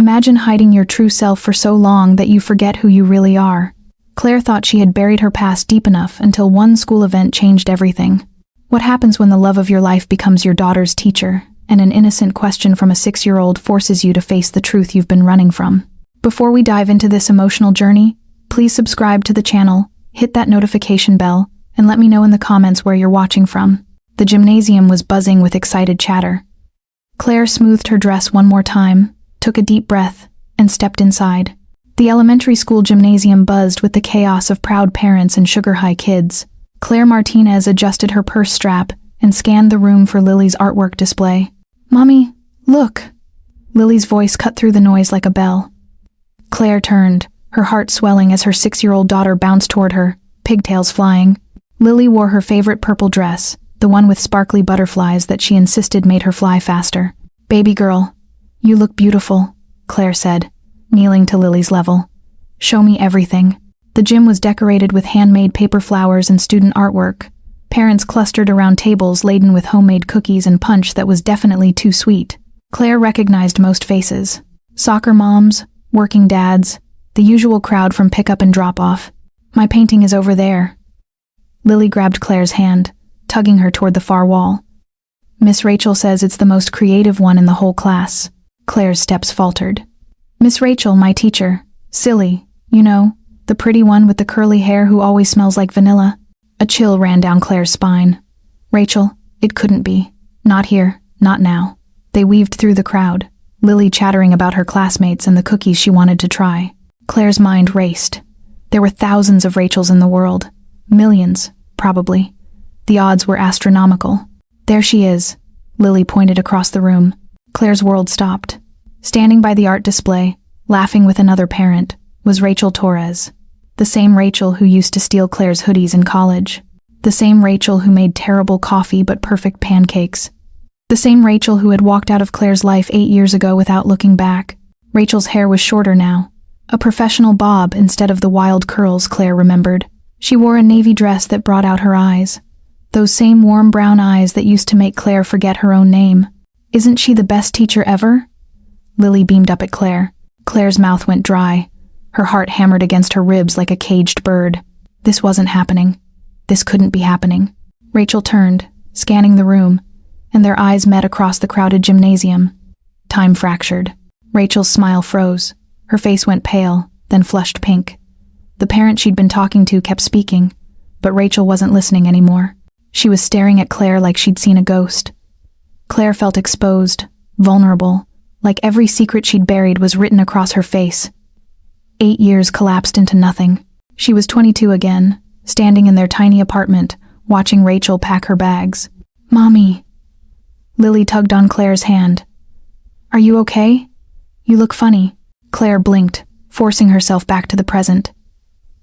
Imagine hiding your true self for so long that you forget who you really are. Claire thought she had buried her past deep enough until one school event changed everything. What happens when the love of your life becomes your daughter's teacher, and an innocent question from a 6-year-old forces you to face the truth you've been running from? Before we dive into this emotional journey, please subscribe to the channel, hit that notification bell, and let me know in the comments where you're watching from. The gymnasium was buzzing with excited chatter. Claire smoothed her dress one more time, took a deep breath, and stepped inside. The elementary school gymnasium buzzed with the chaos of proud parents and sugar-high kids. Claire Martinez adjusted her purse strap and scanned the room for Lily's artwork display. "Mommy, look!" Lily's voice cut through the noise like a bell. Claire turned, her heart swelling as her 6-year-old daughter bounced toward her, pigtails flying. Lily wore her favorite purple dress, the one with sparkly butterflies that she insisted made her fly faster. "Baby girl, you look beautiful," Claire said, kneeling to Lily's level. "Show me everything." The gym was decorated with handmade paper flowers and student artwork. Parents clustered around tables laden with homemade cookies and punch that was definitely too sweet. Claire recognized most faces. Soccer moms, working dads, the usual crowd from pickup and drop-off. "My painting is over there." Lily grabbed Claire's hand, tugging her toward the far wall. "Miss Rachel says it's the most creative one in the whole class." Claire's steps faltered. "Miss Rachel, my teacher. Silly, you know, the pretty one with the curly hair who always smells like vanilla." A chill ran down Claire's spine. "Rachel, it couldn't be. Not here, not now." They weaved through the crowd, Lily chattering about her classmates and the cookies she wanted to try. Claire's mind raced. There were thousands of Rachels in the world. Millions, probably. The odds were astronomical. "There she is," Lily pointed across the room. Claire's world stopped. Standing by the art display, laughing with another parent, was Rachel Torres. The same Rachel who used to steal Claire's hoodies in college. The same Rachel who made terrible coffee but perfect pancakes. The same Rachel who had walked out of Claire's life 8 years ago without looking back. Rachel's hair was shorter now. A professional bob instead of the wild curls Claire remembered. She wore a navy dress that brought out her eyes. Those same warm brown eyes that used to make Claire forget her own name. "Isn't she the best teacher ever?" Lily beamed up at Claire. Claire's mouth went dry. Her heart hammered against her ribs like a caged bird. This wasn't happening. This couldn't be happening. Rachel turned, scanning the room, and their eyes met across the crowded gymnasium. Time fractured. Rachel's smile froze. Her face went pale, then flushed pink. The parent she'd been talking to kept speaking, but Rachel wasn't listening anymore. She was staring at Claire like she'd seen a ghost. Claire felt exposed, vulnerable, like every secret she'd buried was written across her face. 8 years collapsed into nothing. She was 22 again, standing in their tiny apartment, watching Rachel pack her bags. "Mommy." Lily tugged on Claire's hand. "Are you okay? You look funny." Claire blinked, forcing herself back to the present.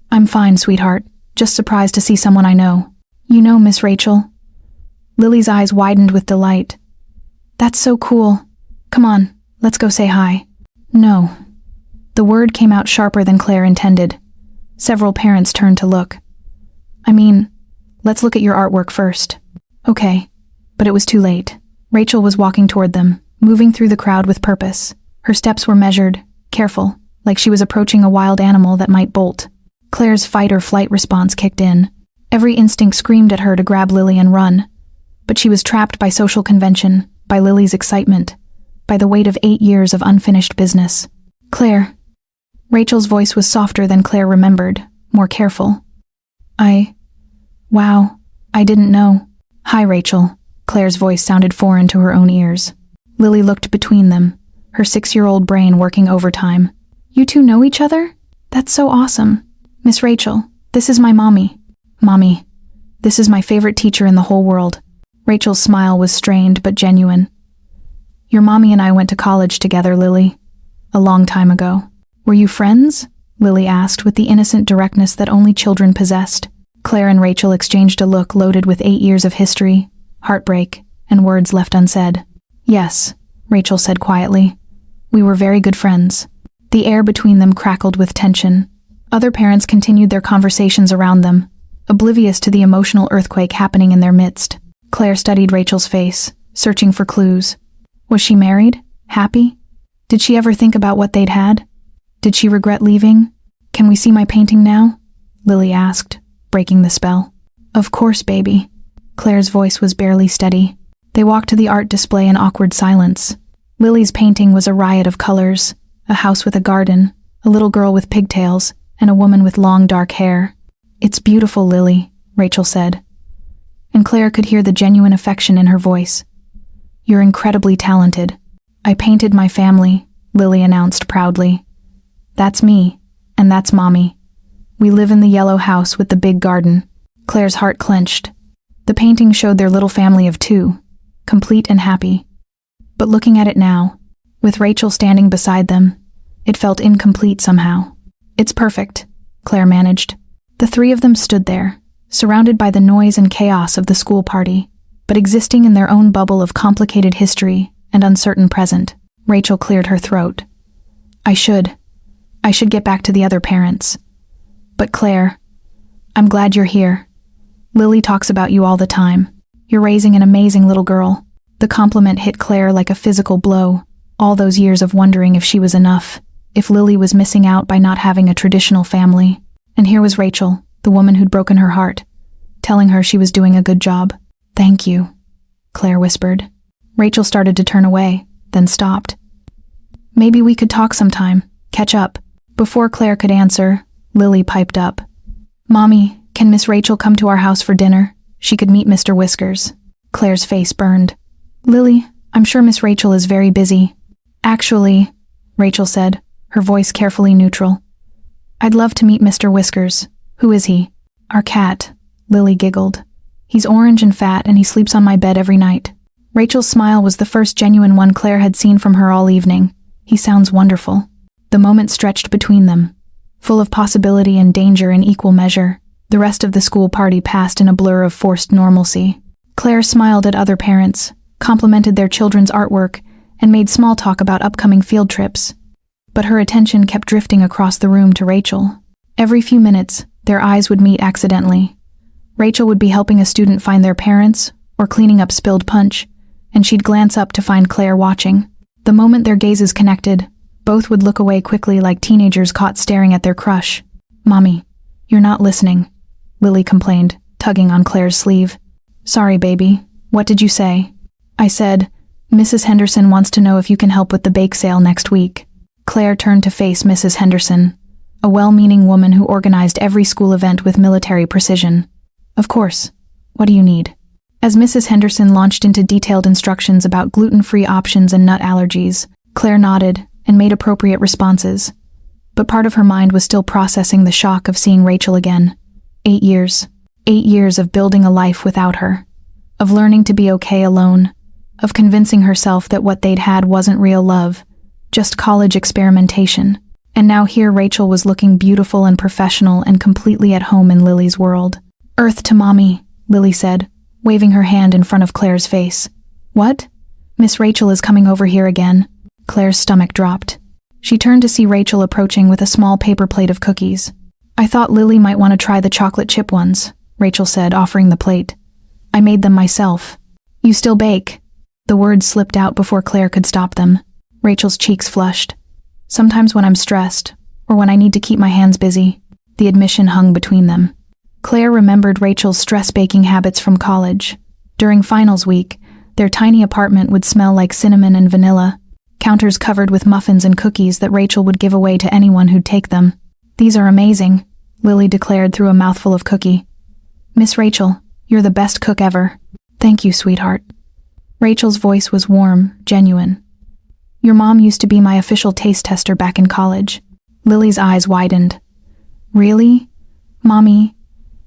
"I'm fine, sweetheart. Just surprised to see someone I know." "You know, Miss Rachel." Lily's eyes widened with delight. "That's so cool. Come on, let's go say hi." "No." The word came out sharper than Claire intended. Several parents turned to look. "I mean, let's look at your artwork first." "Okay." But it was too late. Rachel was walking toward them, moving through the crowd with purpose. Her steps were measured, careful, like she was approaching a wild animal that might bolt. Claire's fight-or-flight response kicked in. Every instinct screamed at her to grab Lily and run. But she was trapped by social convention, by Lily's excitement, by the weight of 8 years of unfinished business. "Claire." Rachel's voice was softer than Claire remembered, more careful. Wow, I didn't know." "Hi, Rachel." Claire's voice sounded foreign to her own ears. Lily looked between them, her 6-year-old brain working overtime. "You two know each other? That's so awesome. Miss Rachel, this is my mommy." "Mommy, this is my favorite teacher in the whole world." Rachel's smile was strained but genuine. "Your mommy and I went to college together, Lily. A long time ago." "Were you friends?" Lily asked with the innocent directness that only children possessed. Claire and Rachel exchanged a look loaded with 8 years of history, heartbreak, and words left unsaid. "Yes," Rachel said quietly. "We were very good friends." The air between them crackled with tension. Other parents continued their conversations around them, oblivious to the emotional earthquake happening in their midst. Claire studied Rachel's face, searching for clues. Was she married? Happy? Did she ever think about what they'd had? Did she regret leaving? Can we see my painting now? Lily asked, breaking the spell. Of course, baby. Claire's voice was barely steady. They walked to the art display in awkward silence. Lily's painting was a riot of colors, a house with a garden, a little girl with pigtails, and a woman with long dark hair. It's beautiful, Lily, Rachel said. And Claire could hear the genuine affection in her voice. You're incredibly talented. I painted my family, Lily announced proudly. That's me, and that's Mommy. We live in the yellow house with the big garden. Claire's heart clenched. The painting showed their little family of 2, complete and happy. But looking at it now, with Rachel standing beside them, it felt incomplete somehow. It's perfect, Claire managed. The 3 of them stood there, surrounded by the noise and chaos of the school party, but existing in their own bubble of complicated history and uncertain present. Rachel cleared her throat. I should get back to the other parents. But Claire, I'm glad you're here. Lily talks about you all the time. You're raising an amazing little girl. The compliment hit Claire like a physical blow, all those years of wondering if she was enough, if Lily was missing out by not having a traditional family. And here was Rachel, the woman who'd broken her heart, telling her she was doing a good job. Thank you, Claire whispered. Rachel started to turn away, then stopped. Maybe we could talk sometime, catch up. Before Claire could answer, Lily piped up. Mommy, can Miss Rachel come to our house for dinner? She could meet Mr. Whiskers. Claire's face burned. Lily, I'm sure Miss Rachel is very busy. Actually, Rachel said, her voice carefully neutral. I'd love to meet Mr. Whiskers. Who is he? Our cat, Lily giggled. He's orange and fat and he sleeps on my bed every night. Rachel's smile was the first genuine one Claire had seen from her all evening. He sounds wonderful. The moment stretched between them, full of possibility and danger in equal measure. The rest of the school party passed in a blur of forced normalcy. Claire smiled at other parents, complimented their children's artwork, and made small talk about upcoming field trips. But her attention kept drifting across the room to Rachel. Every few minutes, their eyes would meet accidentally. Rachel would be helping a student find their parents, or cleaning up spilled punch, and she'd glance up to find Claire watching. The moment their gazes connected, both would look away quickly like teenagers caught staring at their crush. Mommy, you're not listening, Lily complained, tugging on Claire's sleeve. Sorry, baby. What did you say? I said, Mrs. Henderson wants to know if you can help with the bake sale next week. Claire turned to face Mrs. Henderson, a well-meaning woman who organized every school event with military precision. Of course. What do you need? As Mrs. Henderson launched into detailed instructions about gluten-free options and nut allergies, Claire nodded and made appropriate responses. But part of her mind was still processing the shock of seeing Rachel again. 8 years. 8 years of building a life without her. Of learning to be okay alone. Of convincing herself that what they'd had wasn't real love, just college experimentation. And now here Rachel was looking beautiful and professional and completely at home in Lily's world. Earth to Mommy, Lily said, waving her hand in front of Claire's face. What? Miss Rachel is coming over here again. Claire's stomach dropped. She turned to see Rachel approaching with a small paper plate of cookies. I thought Lily might want to try the chocolate chip ones, Rachel said, offering the plate. I made them myself. You still bake? The words slipped out before Claire could stop them. Rachel's cheeks flushed. Sometimes when I'm stressed, or when I need to keep my hands busy. The admission hung between them. Claire remembered Rachel's stress-baking habits from college. During finals week, their tiny apartment would smell like cinnamon and vanilla, counters covered with muffins and cookies that Rachel would give away to anyone who'd take them. These are amazing, Lily declared through a mouthful of cookie. Miss Rachel, you're the best cook ever. Thank you, sweetheart. Rachel's voice was warm, genuine. Your mom used to be my official taste tester back in college. Lily's eyes widened. Really? Mommy,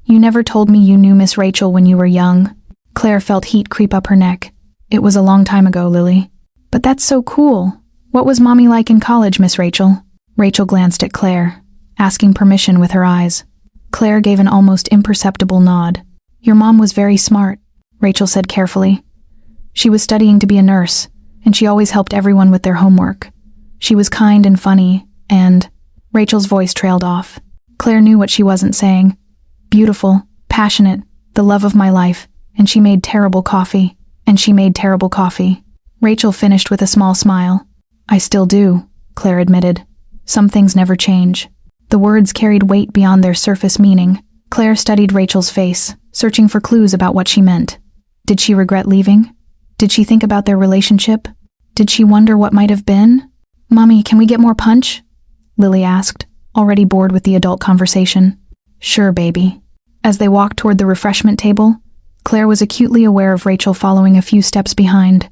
you never told me you knew Miss Rachel when you were young. Claire felt heat creep up her neck. It was a long time ago, Lily. But that's so cool. What was Mommy like in college, Miss Rachel? Rachel glanced at Claire, asking permission with her eyes. Claire gave an almost imperceptible nod. Your mom was very smart, Rachel said carefully. She was studying to be a nurse, and she always helped everyone with their homework. She was kind and funny, and... Rachel's voice trailed off. Claire knew what she wasn't saying. Beautiful, passionate, the love of my life, and she made terrible coffee. Rachel finished with a small smile. I still do, Claire admitted. Some things never change. The words carried weight beyond their surface meaning. Claire studied Rachel's face, searching for clues about what she meant. Did she regret leaving? Did she think about their relationship? Did she wonder what might have been? Mommy, can we get more punch? Lily asked, already bored with the adult conversation. Sure, baby. As they walked toward the refreshment table, Claire was acutely aware of Rachel following a few steps behind.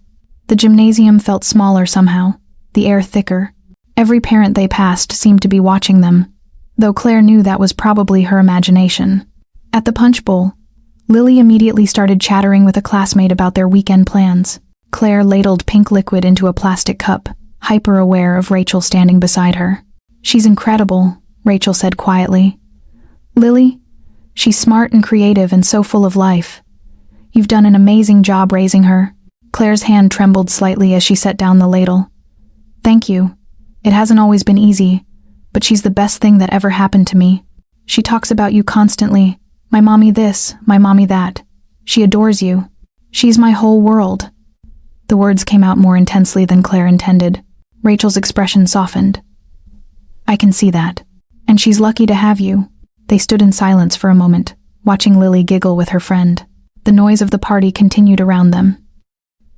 The gymnasium felt smaller somehow, the air thicker. Every parent they passed seemed to be watching them, though Claire knew that was probably her imagination. At the punch bowl, Lily immediately started chattering with a classmate about their weekend plans. Claire ladled pink liquid into a plastic cup, hyper-aware of Rachel standing beside her. She's incredible, Rachel said quietly. Lily, she's smart and creative and so full of life. You've done an amazing job raising her. Claire's hand trembled slightly as she set down the ladle. Thank you. It hasn't always been easy, but she's the best thing that ever happened to me. She talks about you constantly. My mommy this, my mommy that. She adores you. She's my whole world. The words came out more intensely than Claire intended. Rachel's expression softened. I can see that. And she's lucky to have you. They stood in silence for a moment, watching Lily giggle with her friend. The noise of the party continued around them.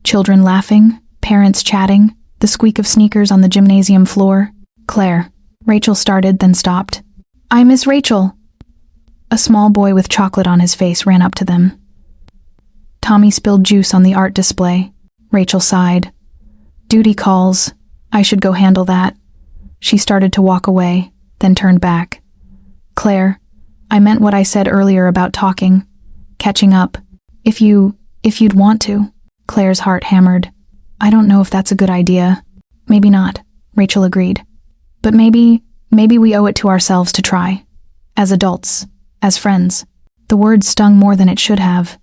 Children laughing, parents chatting, the squeak of sneakers on the gymnasium floor. Claire. Rachel started, then stopped. I miss Rachel. A small boy with chocolate on his face ran up to them. Tommy spilled juice on the art display. Rachel sighed. Duty calls. I should go handle that. She started to walk away, then turned back. Claire, I meant what I said earlier about talking, catching up. If you'd want to. Claire's heart hammered. I don't know if that's a good idea. Maybe not, Rachel agreed. But maybe we owe it to ourselves to try. As adults, as friends. The words stung more than it should have.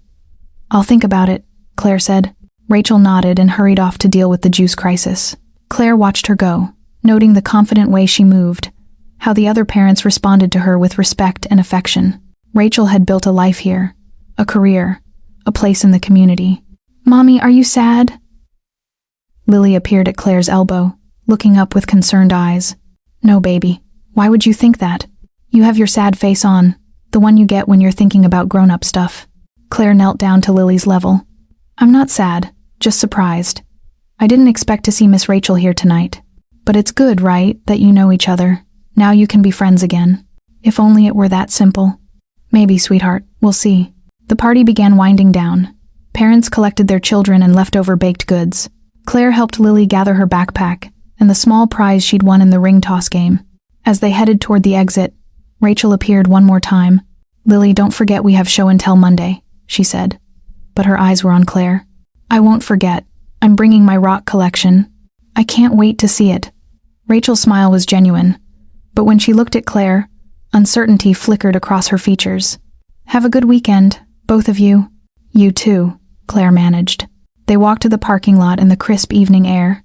I'll think about it, Claire said. Rachel nodded and hurried off to deal with the juice crisis. Claire watched her go, noting the confident way she moved, how the other parents responded to her with respect and affection. Rachel had built a life here, a career, a place in the community. Mommy, are you sad? Lily appeared at Claire's elbow, looking up with concerned eyes. No, baby. Why would you think that? You have your sad face on, the one you get when you're thinking about grown-up stuff. Claire knelt down to Lily's level. I'm not sad, just surprised. I didn't expect to see Miss Rachel here tonight. But it's good, right, that you know each other. Now you can be friends again. If only it were that simple. Maybe, sweetheart, we'll see. The party began winding down. Parents collected their children and leftover baked goods. Claire helped Lily gather her backpack and the small prize she'd won in the ring toss game. As they headed toward the exit, Rachel appeared one more time. Lily, don't forget we have show and tell Monday, she said. But her eyes were on Claire. I won't forget. I'm bringing my rock collection. I can't wait to see it. Rachel's smile was genuine, but when she looked at Claire, uncertainty flickered across her features. Have a good weekend, both of you. You too, Claire managed. They walked to the parking lot in the crisp evening air.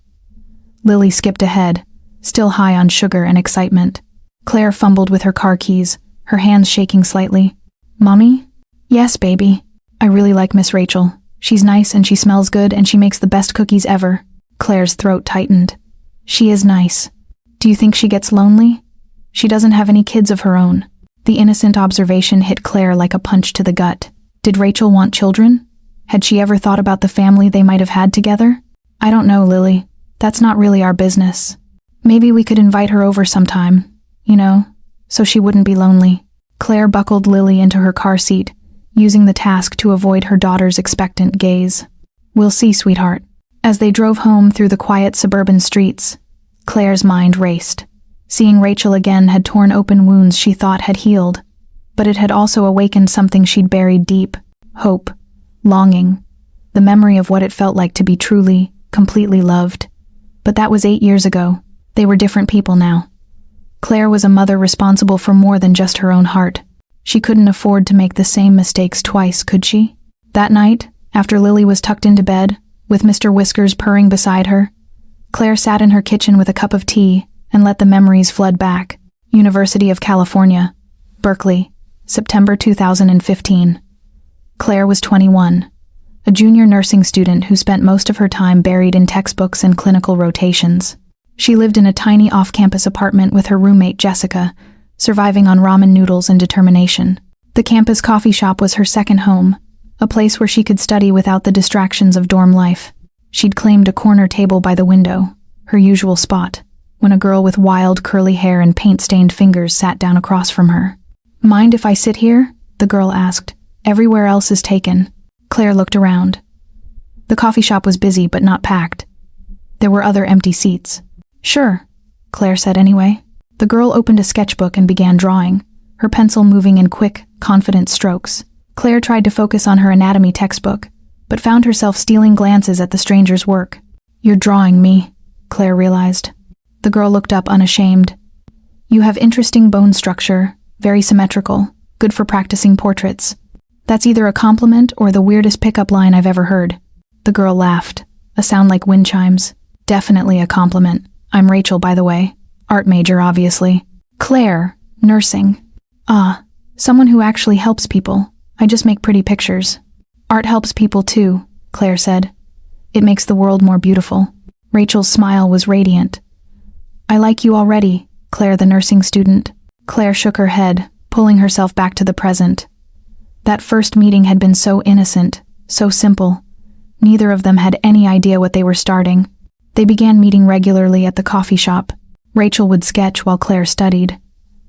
Lily skipped ahead, still high on sugar and excitement. Claire fumbled with her car keys, her hands shaking slightly. Mommy? Yes, baby. I really like Miss Rachel. She's nice and she smells good and she makes the best cookies ever. Claire's throat tightened. She is nice. Do you think she gets lonely? She doesn't have any kids of her own. The innocent observation hit Claire like a punch to the gut. Did Rachel want children? Had she ever thought about the family they might have had together? I don't know, Lily. That's not really our business. Maybe we could invite her over sometime, so she wouldn't be lonely. Claire buckled Lily into her car seat, using the task to avoid her daughter's expectant gaze. We'll see, sweetheart. As they drove home through the quiet suburban streets, Claire's mind raced. Seeing Rachel again had torn open wounds she thought had healed, but it had also awakened something she'd buried deep. Hope, longing, the memory of what it felt like to be truly, completely loved. But that was 8 years ago. They were different people now. Claire was a mother responsible for more than just her own heart. She couldn't afford to make the same mistakes twice, could she? That night, after Lily was tucked into bed, with Mr. Whiskers purring beside her, Claire sat in her kitchen with a cup of tea and let the memories flood back. University of California, Berkeley, September 2015. Claire was 21, a junior nursing student who spent most of her time buried in textbooks and clinical rotations. She lived in a tiny off-campus apartment with her roommate Jessica, surviving on ramen noodles and determination. The campus coffee shop was her second home, a place where she could study without the distractions of dorm life. She'd claimed a corner table by the window, her usual spot, when a girl with wild curly hair and paint-stained fingers sat down across from her. "Mind if I sit here?" the girl asked. "Everywhere else is taken." Claire looked around. The coffee shop was busy but not packed. There were other empty seats. "Sure," Claire said anyway. The girl opened a sketchbook and began drawing, her pencil moving in quick, confident strokes. Claire tried to focus on her anatomy textbook, but found herself stealing glances at the stranger's work. "You're drawing me," Claire realized. The girl looked up unashamed. "You have interesting bone structure, very symmetrical, good for practicing portraits." "That's either a compliment or the weirdest pickup line I've ever heard." The girl laughed, a sound like wind chimes. "Definitely a compliment. I'm Rachel, by the way. Art major, obviously." "Claire, nursing." "Ah, someone who actually helps people. I just make pretty pictures." "Art helps people too," Claire said. "It makes the world more beautiful." Rachel's smile was radiant. "I like you already, Claire the nursing student." Claire shook her head, pulling herself back to the present. That first meeting had been so innocent, so simple. Neither of them had any idea what they were starting. They began meeting regularly at the coffee shop. Rachel would sketch while Claire studied,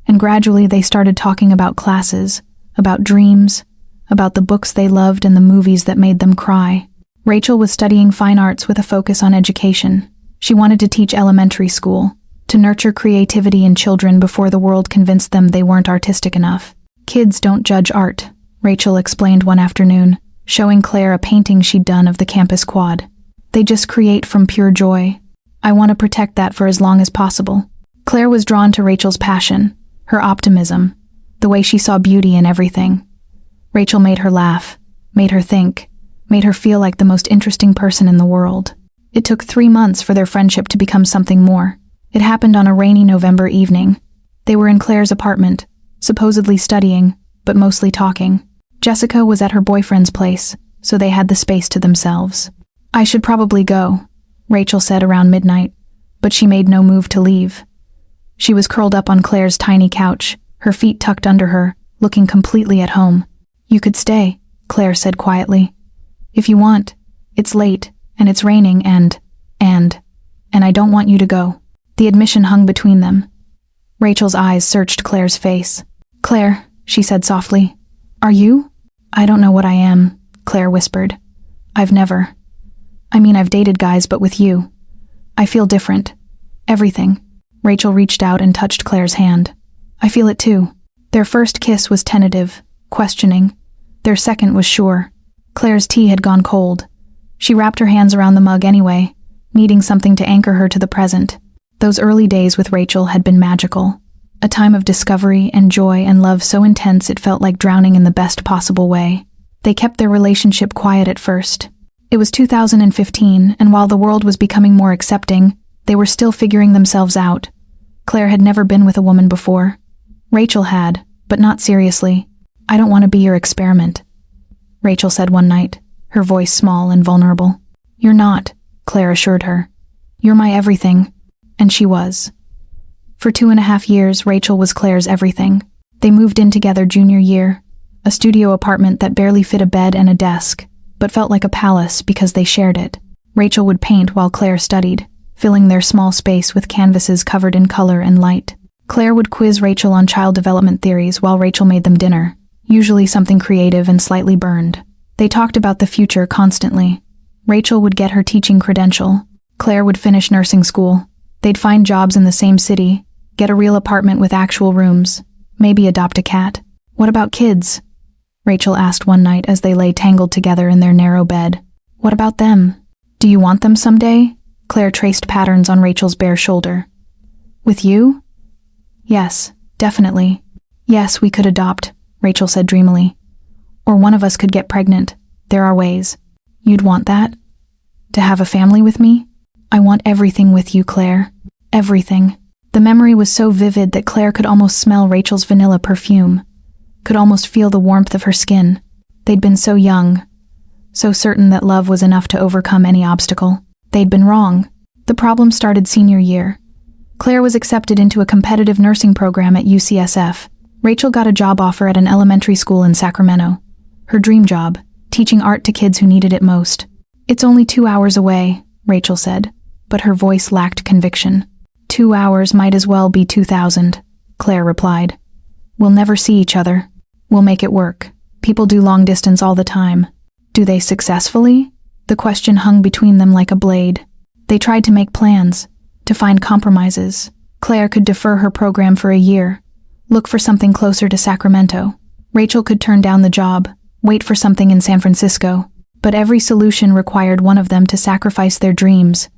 and gradually they started talking about classes, about dreams, about the books they loved and the movies that made them cry. Rachel was studying fine arts with a focus on education. She wanted to teach elementary school, to nurture creativity in children before the world convinced them they weren't artistic enough. "Kids don't judge art," Rachel explained one afternoon, showing Claire a painting she'd done of the campus quad. "They just create from pure joy. I want to protect that for as long as possible." Claire was drawn to Rachel's passion, her optimism, the way she saw beauty in everything. Rachel made her laugh, made her think, made her feel like the most interesting person in the world. It took 3 months for their friendship to become something more. It happened on a rainy November evening. They were in Claire's apartment, supposedly studying, but mostly talking. Jessica was at her boyfriend's place, so they had the space to themselves. "I should probably go," Rachel said around midnight, but she made no move to leave. She was curled up on Claire's tiny couch, her feet tucked under her, looking completely at home. "You could stay," Claire said quietly. "If you want. It's late, and it's raining, and I don't want you to go." The admission hung between them. Rachel's eyes searched Claire's face. "Claire," she said softly. "Are you?" "I don't know what I am," Claire whispered. I've dated guys, but with you. I feel different. Everything." Rachel reached out and touched Claire's hand. "I feel it too." Their first kiss was tentative, questioning. Their second was sure. Claire's tea had gone cold. She wrapped her hands around the mug anyway, needing something to anchor her to the present. Those early days with Rachel had been magical. A time of discovery and joy and love so intense it felt like drowning in the best possible way. They kept their relationship quiet at first. It was 2015, and while the world was becoming more accepting, they were still figuring themselves out. Claire had never been with a woman before. Rachel had, but not seriously. "I don't want to be your experiment," Rachel said one night, her voice small and vulnerable. "You're not," Claire assured her. "You're my everything." And she was. For 2.5 years, Rachel was Claire's everything. They moved in together junior year, a studio apartment that barely fit a bed and a desk, but felt like a palace because they shared it. Rachel would paint while Claire studied, filling their small space with canvases covered in color and light. Claire would quiz Rachel on child development theories while Rachel made them dinner, usually something creative and slightly burned. They talked about the future constantly. Rachel would get her teaching credential. Claire would finish nursing school. They'd find jobs in the same city, get a real apartment with actual rooms, maybe adopt a cat. "What about kids?" Rachel asked one night as they lay tangled together in their narrow bed. "What about them? Do you want them someday?" Claire traced patterns on Rachel's bare shoulder. "With you?" "Yes, definitely. Yes, we could adopt," Rachel said dreamily. "Or one of us could get pregnant. There are ways." "You'd want that? To have a family with me?" "I want everything with you, Claire. Everything." The memory was so vivid that Claire could almost smell Rachel's vanilla perfume, could almost feel the warmth of her skin. They'd been so young, so certain that love was enough to overcome any obstacle. They'd been wrong. The problem started senior year. Claire was accepted into a competitive nursing program at UCSF. Rachel got a job offer at an elementary school in Sacramento. Her dream job, teaching art to kids who needed it most. "It's only 2 hours away," Rachel said, but her voice lacked conviction. 2 hours might as well be 2,000, Claire replied. "We'll never see each other. We'll make it work. People do long distance all the time." Do they successfully? The question hung between them like a blade. They tried to make plans, to find compromises. Claire could defer her program for a year, look for something closer to Sacramento. Rachel could turn down the job, wait for something in San Francisco. But every solution required one of them to sacrifice their dreams,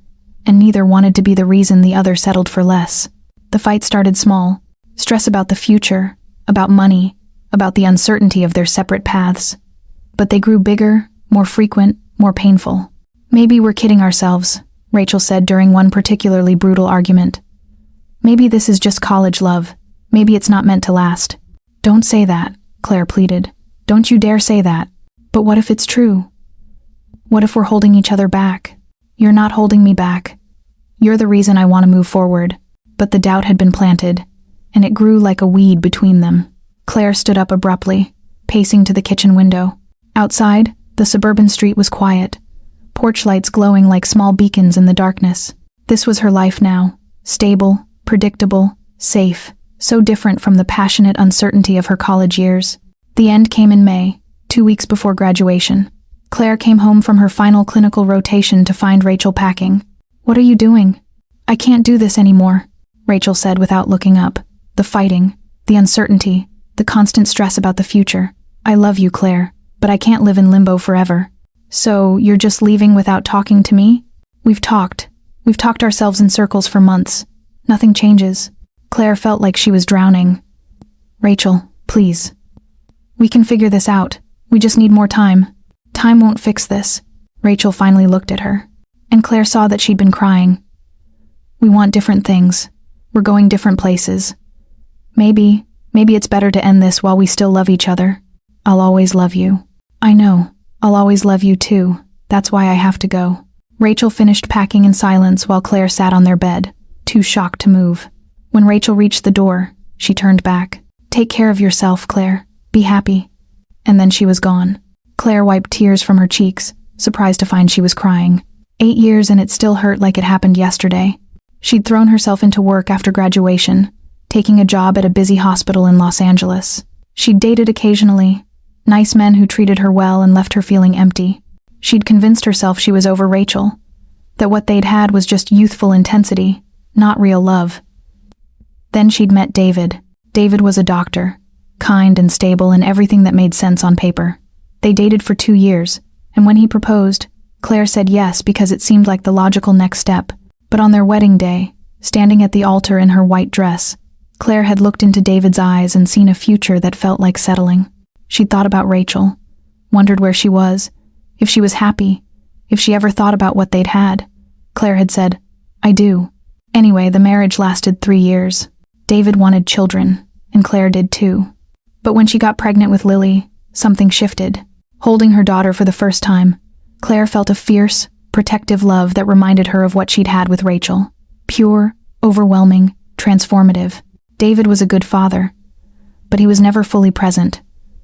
and neither wanted to be the reason the other settled for less. The fight started small, stress about the future, about money, about the uncertainty of their separate paths. But they grew bigger, more frequent, more painful. "Maybe we're kidding ourselves," Rachel said during one particularly brutal argument. "Maybe this is just college love. Maybe it's not meant to last." "Don't say that," Claire pleaded. "Don't you dare say that." "But what if it's true? What if we're holding each other back?" "You're not holding me back. You're the reason I want to move forward." But the doubt had been planted, and it grew like a weed between them. Claire stood up abruptly, pacing to the kitchen window. Outside, the suburban street was quiet, porch lights glowing like small beacons in the darkness. This was her life now, stable, predictable, safe, so different from the passionate uncertainty of her college years. The end came in May, 2 weeks before graduation. Claire came home from her final clinical rotation to find Rachel packing. "What are you doing?" "I can't do this anymore," Rachel said without looking up. "The fighting, the uncertainty, the constant stress about the future. I love you, Claire, but I can't live in limbo forever." "So, you're just leaving without talking to me?" We've talked ourselves in circles for months. Nothing changes." Claire felt like she was drowning. "Rachel, please. We can figure this out. We just need more time." "Time won't fix this." Rachel finally looked at her, and Claire saw that she'd been crying. "We want different things. We're going different places. Maybe it's better to end this while we still love each other. I'll always love you." "I know. I'll always love you too. That's why I have to go." Rachel finished packing in silence while Claire sat on their bed, too shocked to move. When Rachel reached the door, she turned back. "Take care of yourself, Claire. Be happy." And then she was gone. Claire wiped tears from her cheeks, surprised to find she was crying. 8 years and it still hurt like it happened yesterday. She'd thrown herself into work after graduation, taking a job at a busy hospital in Los Angeles. She'd dated occasionally, nice men who treated her well and left her feeling empty. She'd convinced herself she was over Rachel, that what they'd had was just youthful intensity, not real love. Then she'd met David. David was a doctor, kind and stable and everything that made sense on paper. They dated for 2 years, and when he proposed, Claire said yes because it seemed like the logical next step. But on their wedding day, standing at the altar in her white dress, Claire had looked into David's eyes and seen a future that felt like settling. She'd thought about Rachel, wondered where she was, if she was happy, if she ever thought about what they'd had. Claire had said, "I do." Anyway, the marriage lasted 3 years. David wanted children, and Claire did too. But when she got pregnant with Lily, something shifted. Holding her daughter for the first time, Claire felt a fierce, protective love that reminded her of what she'd had with Rachel. Pure, overwhelming, transformative. David was a good father, but he was never fully present.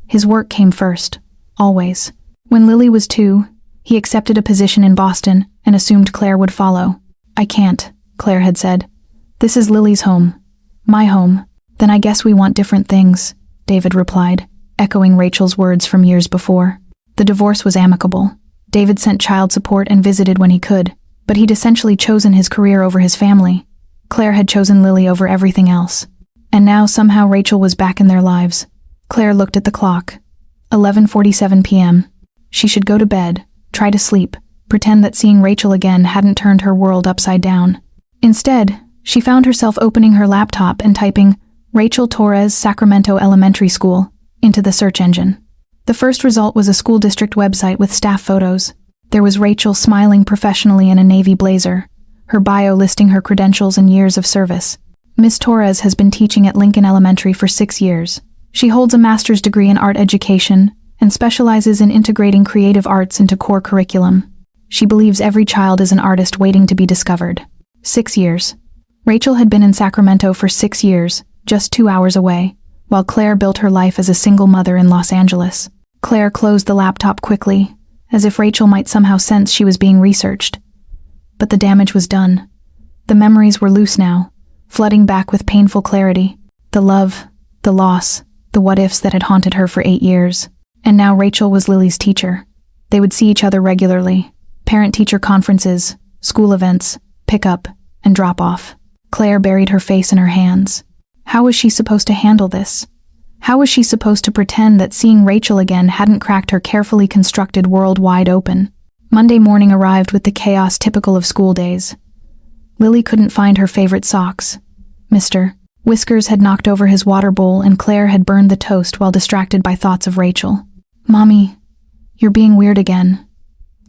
His work came first, always. When Lily was 2, he accepted a position in Boston and assumed Claire would follow. "I can't," Claire had said. "This is Lily's home. My home." "Then I guess we want different things," David replied, echoing Rachel's words from years before. The divorce was amicable. David sent child support and visited when he could, but he'd essentially chosen his career over his family. Claire had chosen Lily over everything else. And now somehow Rachel was back in their lives. Claire looked at the clock. 11:47 p.m. She should go to bed, try to sleep, pretend that seeing Rachel again hadn't turned her world upside down. Instead, she found herself opening her laptop and typing Rachel Torres Sacramento Elementary School into the search engine. The first result was a school district website with staff photos. There was Rachel smiling professionally in a navy blazer, her bio listing her credentials and years of service. Miss Torres has been teaching at Lincoln Elementary for 6 years. She holds a master's degree in art education and specializes in integrating creative arts into core curriculum. She believes every child is an artist waiting to be discovered. 6 years. Rachel had been in Sacramento for 6 years, just 2 hours away, while Claire built her life as a single mother in Los Angeles. Claire closed the laptop quickly, as if Rachel might somehow sense she was being researched. But the damage was done. The memories were loose now, flooding back with painful clarity. The love, the loss, the what-ifs that had haunted her for 8 years. And now Rachel was Lily's teacher. They would see each other regularly. Parent-teacher conferences, school events, pick-up, and drop-off. Claire buried her face in her hands. How was she supposed to handle this? How was she supposed to pretend that seeing Rachel again hadn't cracked her carefully constructed world wide open? Monday morning arrived with the chaos typical of school days. Lily couldn't find her favorite socks. Mr. Whiskers had knocked over his water bowl and Claire had burned the toast while distracted by thoughts of Rachel. "Mommy, you're being weird again,"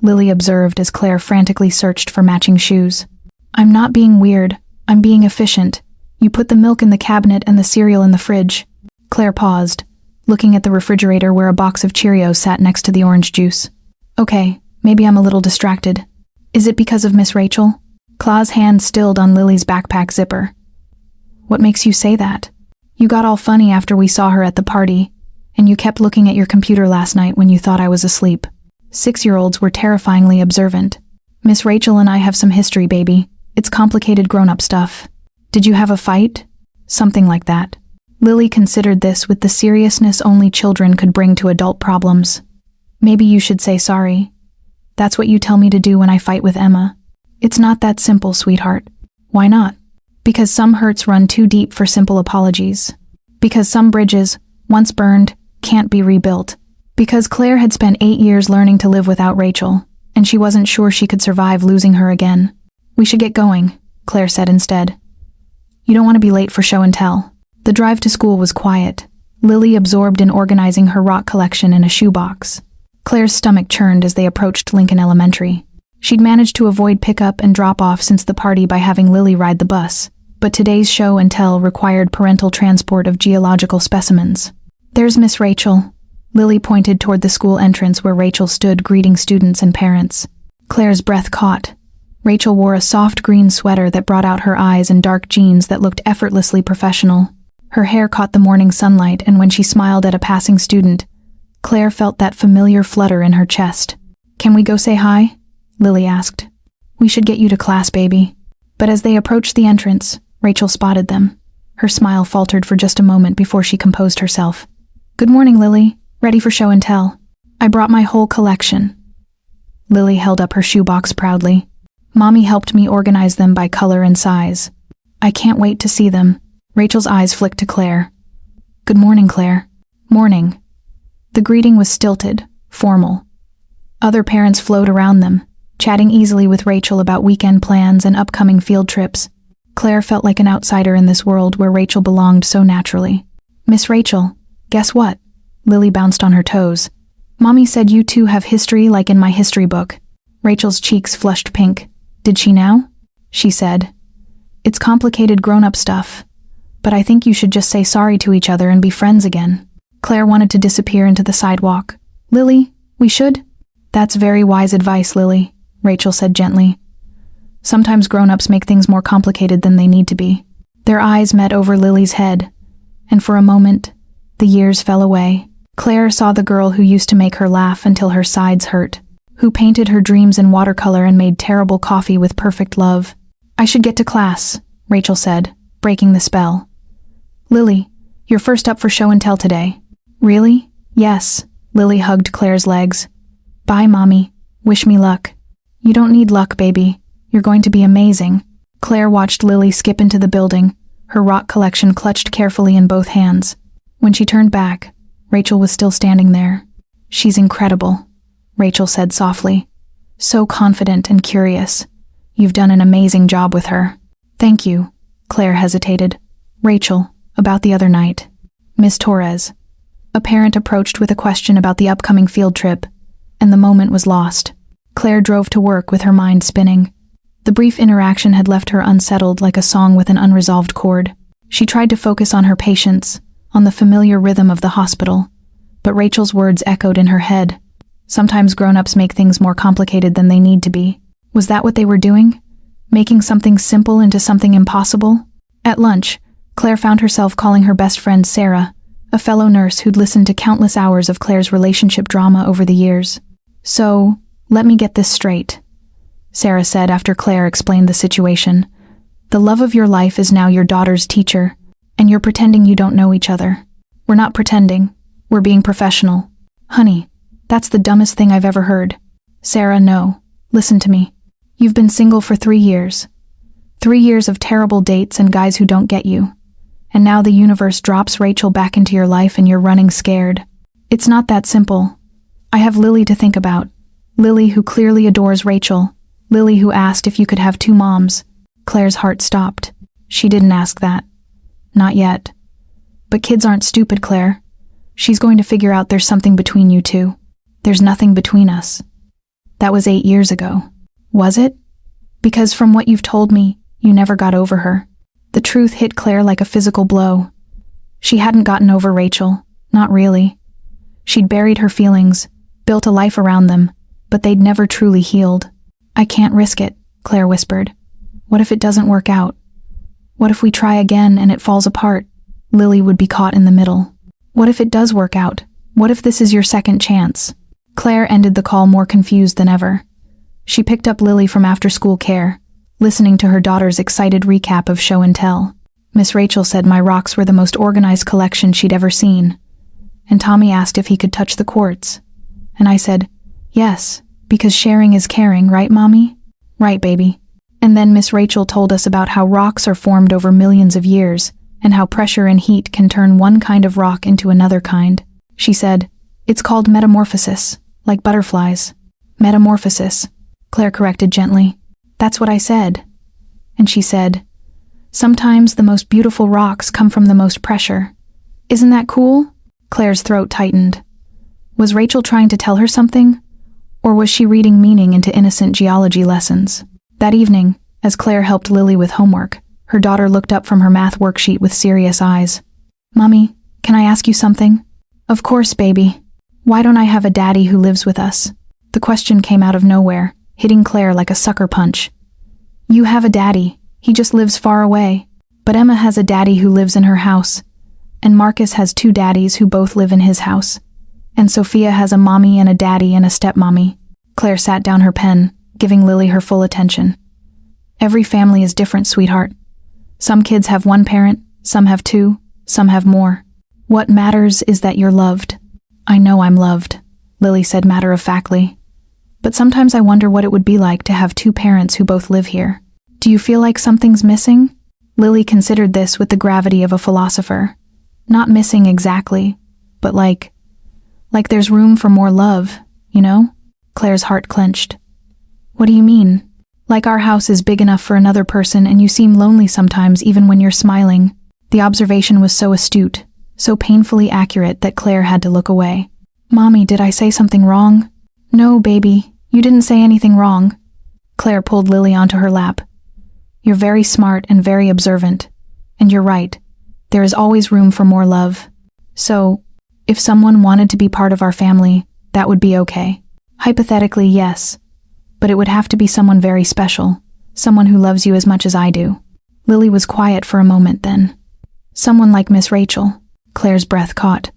Lily observed as Claire frantically searched for matching shoes. "I'm not being weird, I'm being efficient. You put the milk in the cabinet and the cereal in the fridge." Claire paused, looking at the refrigerator where a box of Cheerios sat next to the orange juice. "Okay, maybe I'm a little distracted. Is it because of Miss Rachel?" Claw's hand stilled on Lily's backpack zipper. "What makes you say that? You got all funny after we saw her at the party, and you kept looking at your computer last night when you thought I was asleep." 6-year-olds were terrifyingly observant. "Miss Rachel and I have some history, baby. It's complicated grown-up stuff. Did you have a fight?" Something like that. Lily considered this with the seriousness only children could bring to adult problems. "Maybe you should say sorry. That's what you tell me to do when I fight with Emma." "It's not that simple, sweetheart." "Why not?" "Because some hurts run too deep for simple apologies. Because some bridges, once burned, can't be rebuilt. Because Claire had spent 8 years learning to live without Rachel, and she wasn't sure she could survive losing her again." "We should get going," Claire said instead. "You don't want to be late for show and tell." The drive to school was quiet, Lily absorbed in organizing her rock collection in a shoebox. Claire's stomach churned as they approached Lincoln Elementary. She'd managed to avoid pickup and drop-off since the party by having Lily ride the bus, but today's show and tell required parental transport of geological specimens. "There's Miss Rachel." Lily pointed toward the school entrance where Rachel stood greeting students and parents. Claire's breath caught. Rachel wore a soft green sweater that brought out her eyes and dark jeans that looked effortlessly professional. Her hair caught the morning sunlight, and when she smiled at a passing student, Claire felt that familiar flutter in her chest. "Can we go say hi?" Lily asked. "We should get you to class, baby." But as they approached the entrance, Rachel spotted them. Her smile faltered for just a moment before she composed herself. "Good morning, Lily. Ready for show and tell?" "I brought my whole collection." Lily held up her shoebox proudly. "Mommy helped me organize them by color and size. I can't wait to see them." Rachel's eyes flicked to Claire. "Good morning, Claire." "Morning." The greeting was stilted, formal. Other parents flowed around them, chatting easily with Rachel about weekend plans and upcoming field trips. Claire felt like an outsider in this world where Rachel belonged so naturally. "Miss Rachel, guess what?" Lily bounced on her toes. "Mommy said you two have history like in my history book." Rachel's cheeks flushed pink. "Did she now?" she said. "It's complicated grown-up stuff. But I think you should just say sorry to each other and be friends again." Claire wanted to disappear into the sidewalk. "Lily, we should?" "That's very wise advice, Lily," Rachel said gently. "Sometimes grown-ups make things more complicated than they need to be." Their eyes met over Lily's head, and for a moment, the years fell away. Claire saw the girl who used to make her laugh until her sides hurt, who painted her dreams in watercolor and made terrible coffee with perfect love. "I should get to class," Rachel said, breaking the spell. "Lily, you're first up for show and tell today." "Really?" "Yes." Lily hugged Claire's legs. "Bye, Mommy. Wish me luck." "You don't need luck, baby. You're going to be amazing." Claire watched Lily skip into the building, her rock collection clutched carefully in both hands. When she turned back, Rachel was still standing there. "She's incredible," Rachel said softly. "So confident and curious. You've done an amazing job with her." "Thank you," Claire hesitated. "Rachel, about the other night." "Miss Torres." A parent approached with a question about the upcoming field trip, and the moment was lost. Claire drove to work with her mind spinning. The brief interaction had left her unsettled like a song with an unresolved chord. She tried to focus on her patients, on the familiar rhythm of the hospital, but Rachel's words echoed in her head. Sometimes grown-ups make things more complicated than they need to be. Was that what they were doing? Making something simple into something impossible? At lunch, Claire found herself calling her best friend Sarah, a fellow nurse who'd listened to countless hours of Claire's relationship drama over the years. "So, let me get this straight," Sarah said after Claire explained the situation. "The love of your life is now your daughter's teacher, and you're pretending you don't know each other." "We're not pretending. We're being professional." "Honey, that's the dumbest thing I've ever heard." "Sarah, no. Listen to me. You've been single for 3 years. 3 years of terrible dates and guys who don't get you. And now the universe drops Rachel back into your life and you're running scared. It's not that simple. I have Lily to think about. Lily who clearly adores Rachel. Lily who asked if you could have 2 moms." Claire's heart stopped. She didn't ask that. Not yet. "But kids aren't stupid, Claire. She's going to figure out there's something between you two." "There's nothing between us." "That was 8 years ago." "Was it? Because from what you've told me, you never got over her." The truth hit Claire like a physical blow. She hadn't gotten over Rachel, not really. She'd buried her feelings, built a life around them, but they'd never truly healed. "I can't risk it," Claire whispered. "What if it doesn't work out? What if we try again and it falls apart?" Lily would be caught in the middle. "What if it does work out? What if this is your second chance?" Claire ended the call more confused than ever. She picked up Lily from after-school care, listening to her daughter's excited recap of show and tell. Miss Rachel said my rocks were the most organized collection she'd ever seen. And Tommy asked if he could touch the quartz. And I said, "Yes, because sharing is caring, right, Mommy?" "Right, baby." And then Miss Rachel told us about how rocks are formed over millions of years, and how pressure and heat can turn one kind of rock into another kind. She said, "It's called metamorphosis, like butterflies." "Metamorphosis," Claire corrected gently. "That's what I said." And she said, "Sometimes the most beautiful rocks come from the most pressure. Isn't that cool?" Claire's throat tightened. Was Rachel trying to tell her something? Or was she reading meaning into innocent geology lessons? That evening, as Claire helped Lily with homework, her daughter looked up from her math worksheet with serious eyes. "Mommy, can I ask you something?" "Of course, baby. Why don't I have a daddy who lives with us?" The question came out of nowhere, hitting Claire like a sucker punch. "You have a daddy. He just lives far away. But Emma has a daddy who lives in her house. And Marcus has 2 daddies who both live in his house. And Sophia has a mommy and a daddy and a stepmommy." Claire sat down her pen, giving Lily her full attention. "Every family is different, sweetheart. Some kids have 1 parent, some have 2, some have more. What matters is that you're loved." "I know I'm loved," Lily said matter-of-factly. "But sometimes I wonder what it would be like to have 2 parents who both live here. Do you feel like something's missing?" Lily considered this with the gravity of a philosopher. Not missing exactly, but like there's room for more love, you know? Claire's heart clenched. "What do you mean?" "Like our house is big enough for another person and you seem lonely sometimes even when you're smiling." The observation was so astute, so painfully accurate that Claire had to look away. "Mommy, did I say something wrong?" "No, baby, you didn't say anything wrong." Claire pulled Lily onto her lap. "You're very smart and very observant. And you're right. There is always room for more love. So, if someone wanted to be part of our family, that would be okay. Hypothetically, yes. But it would have to be someone very special. Someone who loves you as much as I do." Lily was quiet for a moment then. "Someone like Miss Rachel." Claire's breath caught.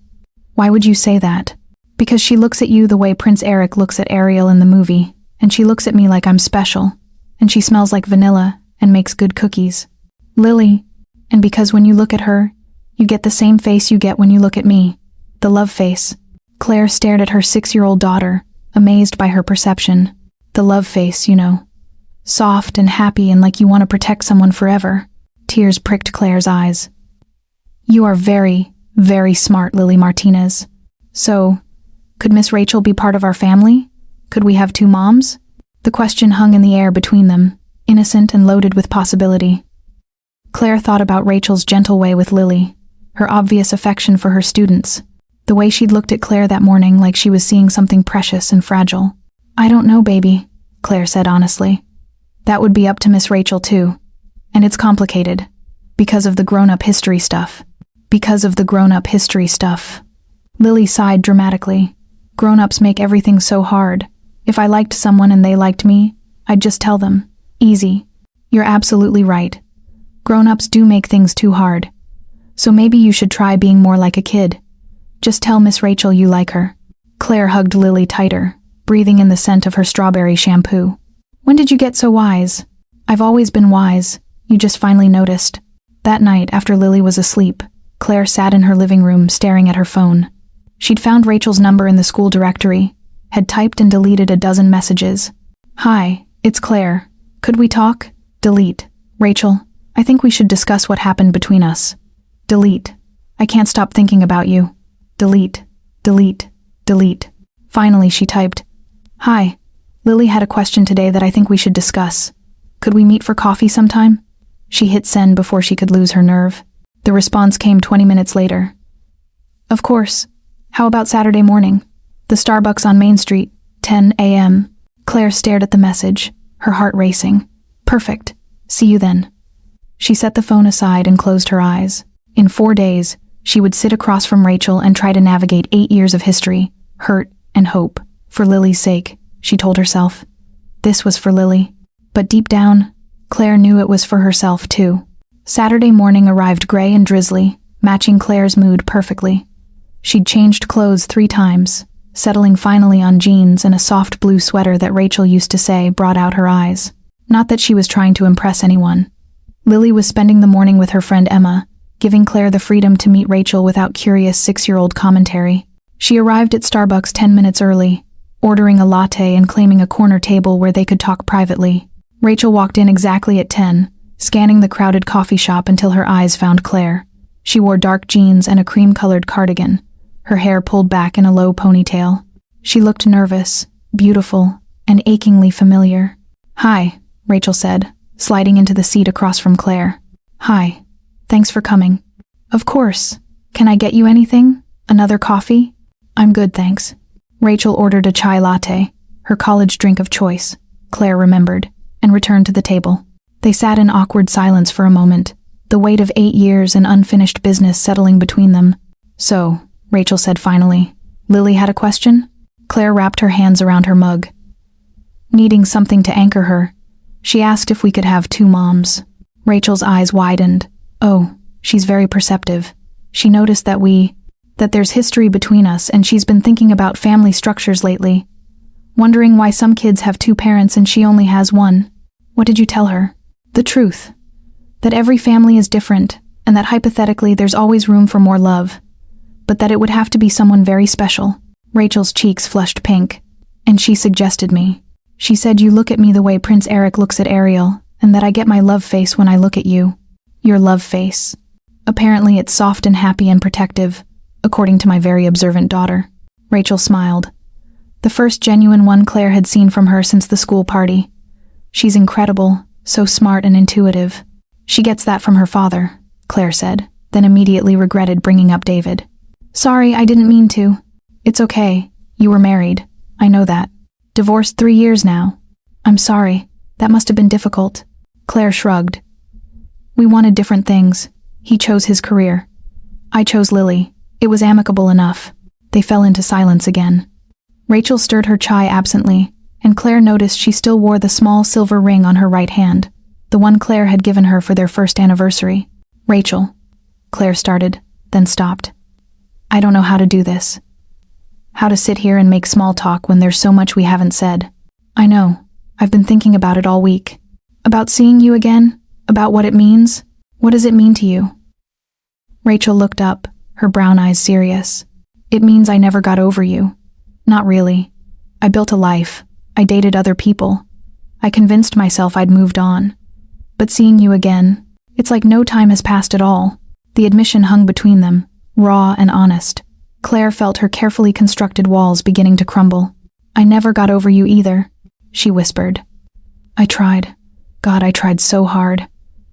"Why would you say that?" "Because she looks at you the way Prince Eric looks at Ariel in the movie, and she looks at me like I'm special, and she smells like vanilla and makes good cookies." "Lily, and because when you look at her, you get the same face you get when you look at me, the love face." Claire stared at her 6-year-old daughter, amazed by her perception. The love face, you know. Soft and happy and like you want to protect someone forever. Tears pricked Claire's eyes. "You are very, very smart, Lily Martinez. So, could Miss Rachel be part of our family? Could we have 2 moms?" The question hung in the air between them, innocent and loaded with possibility. Claire thought about Rachel's gentle way with Lily, her obvious affection for her students, the way she'd looked at Claire that morning like she was seeing something precious and fragile. "I don't know, baby," Claire said honestly. "That would be up to Miss Rachel too. And it's complicated. Because of the grown-up history stuff. Because of the grown-up history stuff." Lily sighed dramatically. "Grown-ups make everything so hard. If I liked someone and they liked me, I'd just tell them. Easy. You're absolutely right. Grown-ups do make things too hard. So maybe you should try being more like a kid. Just tell Miss Rachel you like her. Claire hugged Lily tighter, breathing in the scent of her strawberry shampoo. When did you get so wise? I've always been wise. You just finally noticed. That night, after Lily was asleep, Claire sat in her living room staring at her phone. She'd found Rachel's number in the school directory, had typed and deleted a dozen messages. Hi, it's Claire. Could we talk? Delete. Rachel, I think we should discuss what happened between us. Delete. I can't stop thinking about you. Delete. Delete. Delete. Finally, she typed, Hi. Lily had a question today that I think we should discuss. Could we meet for coffee sometime? She hit send before she could lose her nerve. The response came 20 minutes later. Of course. How about Saturday morning? The Starbucks on Main Street, 10 a.m. Claire stared at the message, her heart racing. Perfect. See you then. She set the phone aside and closed her eyes. In 4 days, she would sit across from Rachel and try to navigate 8 years of history, hurt, and hope. For Lily's sake, she told herself. This was for Lily. But deep down, Claire knew it was for herself too. Saturday morning arrived gray and drizzly, matching Claire's mood perfectly. She'd changed clothes 3 times, settling finally on jeans and a soft blue sweater that Rachel used to say brought out her eyes. Not that she was trying to impress anyone. Lily was spending the morning with her friend Emma, giving Claire the freedom to meet Rachel without curious 6-year-old commentary. She arrived at Starbucks 10 minutes early, ordering a latte and claiming a corner table where they could talk privately. Rachel walked in exactly at 10, scanning the crowded coffee shop until her eyes found Claire. She wore dark jeans and a cream-colored cardigan, her hair pulled back in a low ponytail. She looked nervous, beautiful, and achingly familiar. Hi, Rachel said, sliding into the seat across from Claire. Hi. Thanks for coming. Of course. Can I get you anything? Another coffee? I'm good, thanks. Rachel ordered a chai latte, her college drink of choice, Claire remembered, and returned to the table. They sat in awkward silence for a moment, the weight of 8 years and unfinished business settling between them. So, Rachel said finally, Lily had a question? Claire wrapped her hands around her mug. Needing something to anchor her, she asked if we could have 2 moms. Rachel's eyes widened. Oh, she's very perceptive. She noticed that there's history between us, and she's been thinking about family structures lately, wondering why some kids have 2 parents and she only has 1. What did you tell her? The truth. That every family is different, and that hypothetically there's always room for more love, but that it would have to be someone very special. Rachel's cheeks flushed pink, and she suggested me. She said you look at me the way Prince Eric looks at Ariel, and that I get my love face when I look at you. Your love face. Apparently it's soft and happy and protective, according to my very observant daughter. Rachel smiled. The first genuine one Claire had seen from her since the school party. She's incredible, so smart and intuitive. She gets that from her father, Claire said, then immediately regretted bringing up David. Sorry, I didn't mean to. It's okay. You were married. I know that. Divorced 3 years now. I'm sorry. That must have been difficult. Claire shrugged. We wanted different things. He chose his career. I chose Lily. It was amicable enough. They fell into silence again. Rachel stirred her chai absently, and Claire noticed she still wore the small silver ring on her right hand, the one Claire had given her for their first anniversary. Rachel, Claire started, then stopped. I don't know how to do this. How to sit here and make small talk when there's so much we haven't said. I know. I've been thinking about it all week. About seeing you again. About what it means. What does it mean to you? Rachel looked up, her brown eyes serious. It means I never got over you. Not really. I built a life. I dated other people. I convinced myself I'd moved on. But seeing you again, it's like no time has passed at all. The admission hung between them, raw and honest. Claire felt her carefully constructed walls beginning to crumble. I never got over you either, she whispered. I tried. God, I tried so hard.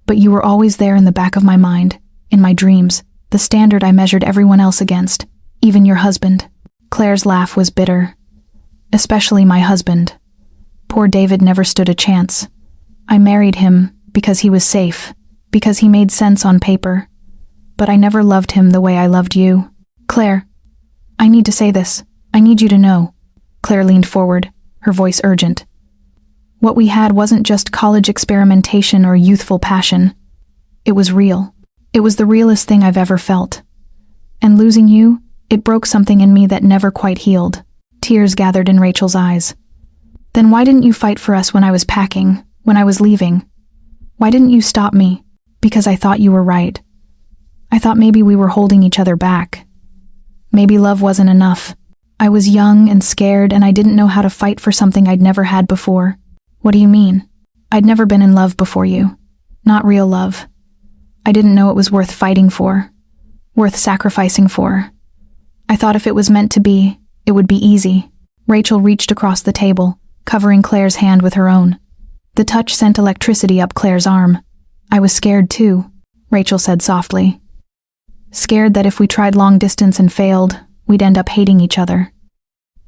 But you were always there in the back of my mind, in my dreams, the standard I measured everyone else against, even your husband. Claire's laugh was bitter. Especially my husband. Poor David never stood a chance. I married him because he was safe, because he made sense on paper. But I never loved him the way I loved you. Claire, I need to say this. I need you to know. Claire leaned forward, her voice urgent. What we had wasn't just college experimentation or youthful passion. It was real. It was the realest thing I've ever felt. And losing you, it broke something in me that never quite healed. Tears gathered in Rachel's eyes. Then why didn't you fight for us when I was packing, when I was leaving? Why didn't you stop me? Because I thought you were right. I thought maybe we were holding each other back. Maybe love wasn't enough. I was young and scared, and I didn't know how to fight for something I'd never had before. What do you mean? I'd never been in love before you. Not real love. I didn't know it was worth fighting for, worth sacrificing for. I thought if it was meant to be, it would be easy. Rachel reached across the table, covering Claire's hand with her own. The touch sent electricity up Claire's arm. I was scared too, Rachel said softly. Scared that if we tried long distance and failed, we'd end up hating each other.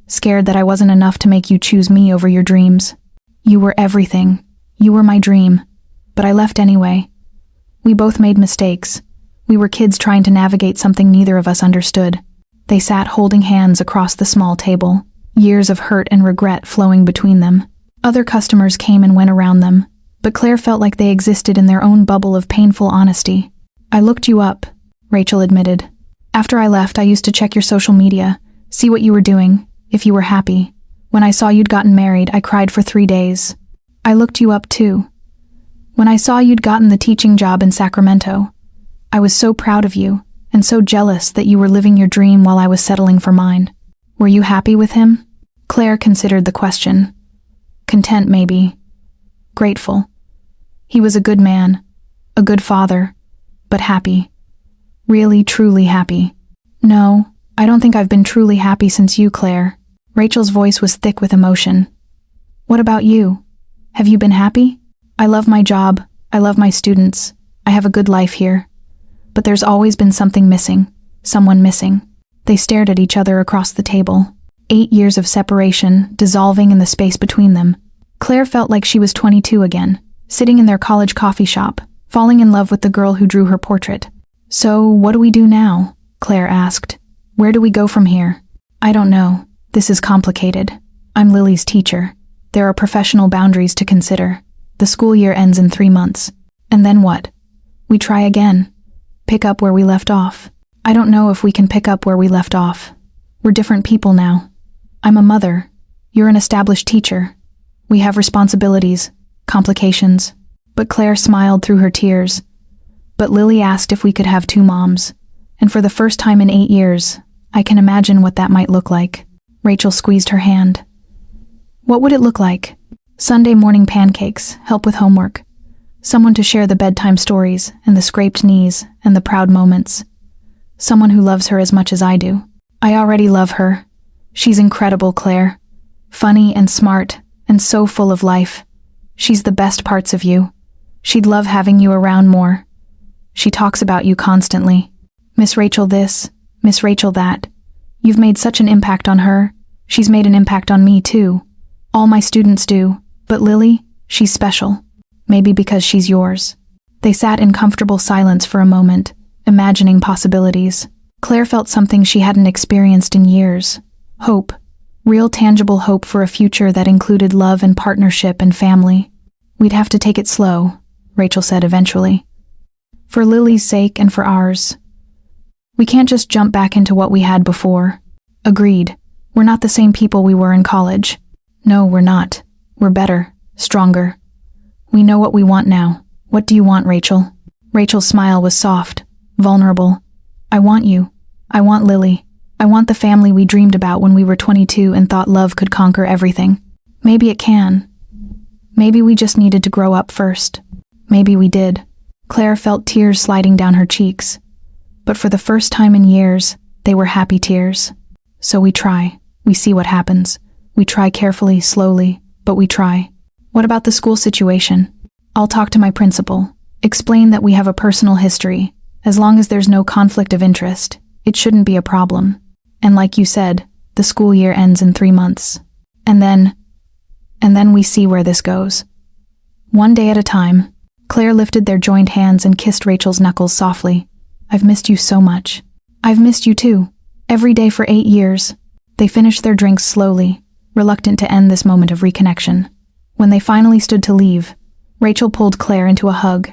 Scared that I wasn't enough to make you choose me over your dreams. You were everything. You were my dream. But I left anyway. We both made mistakes. We were kids trying to navigate something neither of us understood. They sat holding hands across the small table, years of hurt and regret flowing between them. Other customers came and went around them, but Claire felt like they existed in their own bubble of painful honesty. I looked you up, Rachel admitted. After I left, I used to check your social media, see what you were doing, if you were happy. When I saw you'd gotten married, I cried for 3 days. I looked you up too. When I saw you'd gotten the teaching job in Sacramento, I was so proud of you, and so jealous that you were living your dream while I was settling for mine. Were you happy with him? Claire considered the question. Content, maybe. Grateful. He was a good man, a good father, but happy. Really, truly happy. No, I don't think I've been truly happy since you, Claire. Rachel's voice was thick with emotion. What about you? Have you been happy? I love my job. I love my students. I have a good life here. But there's always been something missing. Someone missing. They stared at each other across the table. 8 years of separation, dissolving in the space between them. Claire felt like she was 22 again, sitting in their college coffee shop, falling in love with the girl who drew her portrait. So, what do we do now? Claire asked. Where do we go from here? I don't know. This is complicated. I'm Lily's teacher. There are professional boundaries to consider. The school year ends in 3 months. And then what? We try again. Pick up where we left off. I don't know if we can pick up where we left off. We're different people now. I'm a mother. You're an established teacher. We have responsibilities, complications. But Claire smiled through her tears. But Lily asked if we could have 2 moms. And for the first time in 8 years, I can imagine what that might look like. Rachel squeezed her hand. What would it look like? Sunday morning pancakes, help with homework. Someone to share the bedtime stories and the scraped knees and the proud moments. Someone who loves her as much as I do. I already love her. She's incredible, Claire. Funny and smart and so full of life. She's the best parts of you. She'd love having you around more. She talks about you constantly. Miss Rachel this, Miss Rachel that. You've made such an impact on her. She's made an impact on me too. All my students do. But Lily, she's special. Maybe because she's yours. They sat in comfortable silence for a moment, imagining possibilities. Claire felt something she hadn't experienced in years. Hope. Real tangible hope for a future that included love and partnership and family. We'd have to take it slow, Rachel said eventually. For Lily's sake and for ours. We can't just jump back into what we had before. Agreed. We're not the same people we were in college. No, we're not. We're better, stronger. We know what we want now. What do you want, Rachel? Rachel's smile was soft, vulnerable. I want you. I want Lily. I want the family we dreamed about when we were 22 and thought love could conquer everything. Maybe it can. Maybe we just needed to grow up first. Maybe we did. Claire felt tears sliding down her cheeks. But for the first time in years, they were happy tears. So we try. We see what happens. We try carefully, slowly, but we try. What about the school situation? I'll talk to my principal. Explain that we have a personal history. As long as there's no conflict of interest, it shouldn't be a problem. And like you said, the school year ends in 3 months. And then we see where this goes. One day at a time. Claire lifted their joined hands and kissed Rachel's knuckles softly. I've missed you so much. I've missed you too. Every day for 8 years. They finished their drinks slowly, reluctant to end this moment of reconnection. When they finally stood to leave, Rachel pulled Claire into a hug,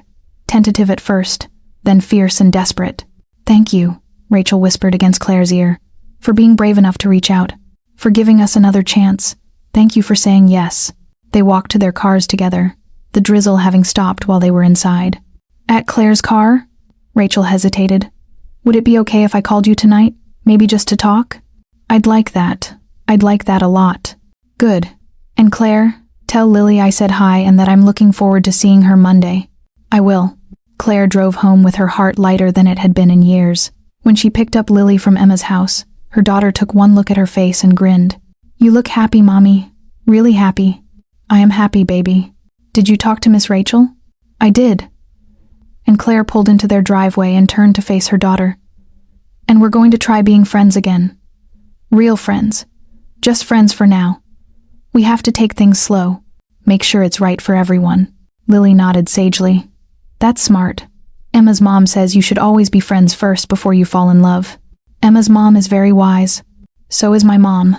tentative at first, then fierce and desperate. "Thank you," Rachel whispered against Claire's ear, "for being brave enough to reach out, for giving us another chance. Thank you for saying yes." They walked to their cars together, the drizzle having stopped while they were inside. "At Claire's car?" Rachel hesitated. "Would it be okay if I called you tonight? Maybe just to talk?" I'd like that a lot." "Good. And Claire, tell Lily I said hi and that I'm looking forward to seeing her Monday." "I will." Claire drove home with her heart lighter than it had been in years. When she picked up Lily from Emma's house, her daughter took one look at her face and grinned. "You look happy, Mommy. Really happy." "I am happy, baby. Did you talk to Miss Rachel?" "I did." And Claire pulled into their driveway and turned to face her daughter. "And we're going to try being friends again. Real friends. Just friends for now. We have to take things slow. Make sure it's right for everyone." Lily nodded sagely. "That's smart. Emma's mom says you should always be friends first before you fall in love. Emma's mom is very wise. So is my mom."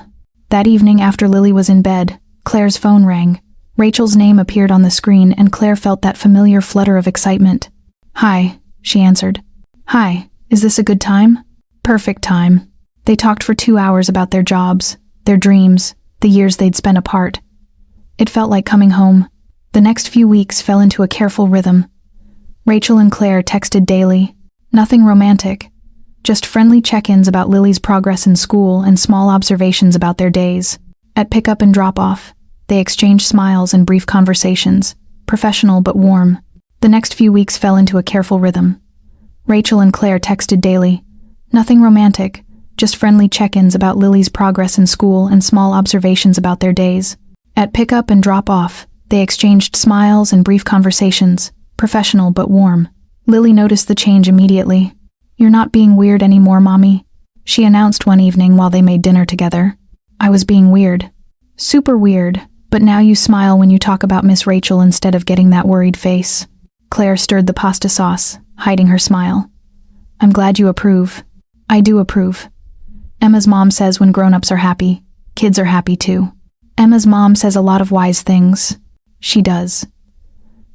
That evening after Lily was in bed, Claire's phone rang. Rachel's name appeared on the screen and Claire felt that familiar flutter of excitement. "Hi," she answered. "Hi, is this a good time?" "Perfect time." They talked for 2 hours about their jobs, their dreams, the years they'd spent apart. It felt like coming home. The next few weeks fell into a careful rhythm. Rachel and Claire texted daily. Nothing romantic, just friendly check-ins about Lily's progress in school and small observations about their days. At pickup and drop-off, they exchanged smiles and brief conversations, professional but warm. The next few weeks fell into a careful rhythm. Rachel and Claire texted daily. Nothing romantic, just friendly check-ins about Lily's progress in school and small observations about their days. At pickup and drop-off, they exchanged smiles and brief conversations, professional but warm. Lily noticed the change immediately. "You're not being weird anymore, Mommy," she announced one evening while they made dinner together. "I was being weird. Super weird, but now you smile when you talk about Miss Rachel instead of getting that worried face." Claire stirred the pasta sauce, hiding her smile. "I'm glad you approve." "I do approve. Emma's mom says when grown-ups are happy, kids are happy too." "Emma's mom says a lot of wise things." "She does."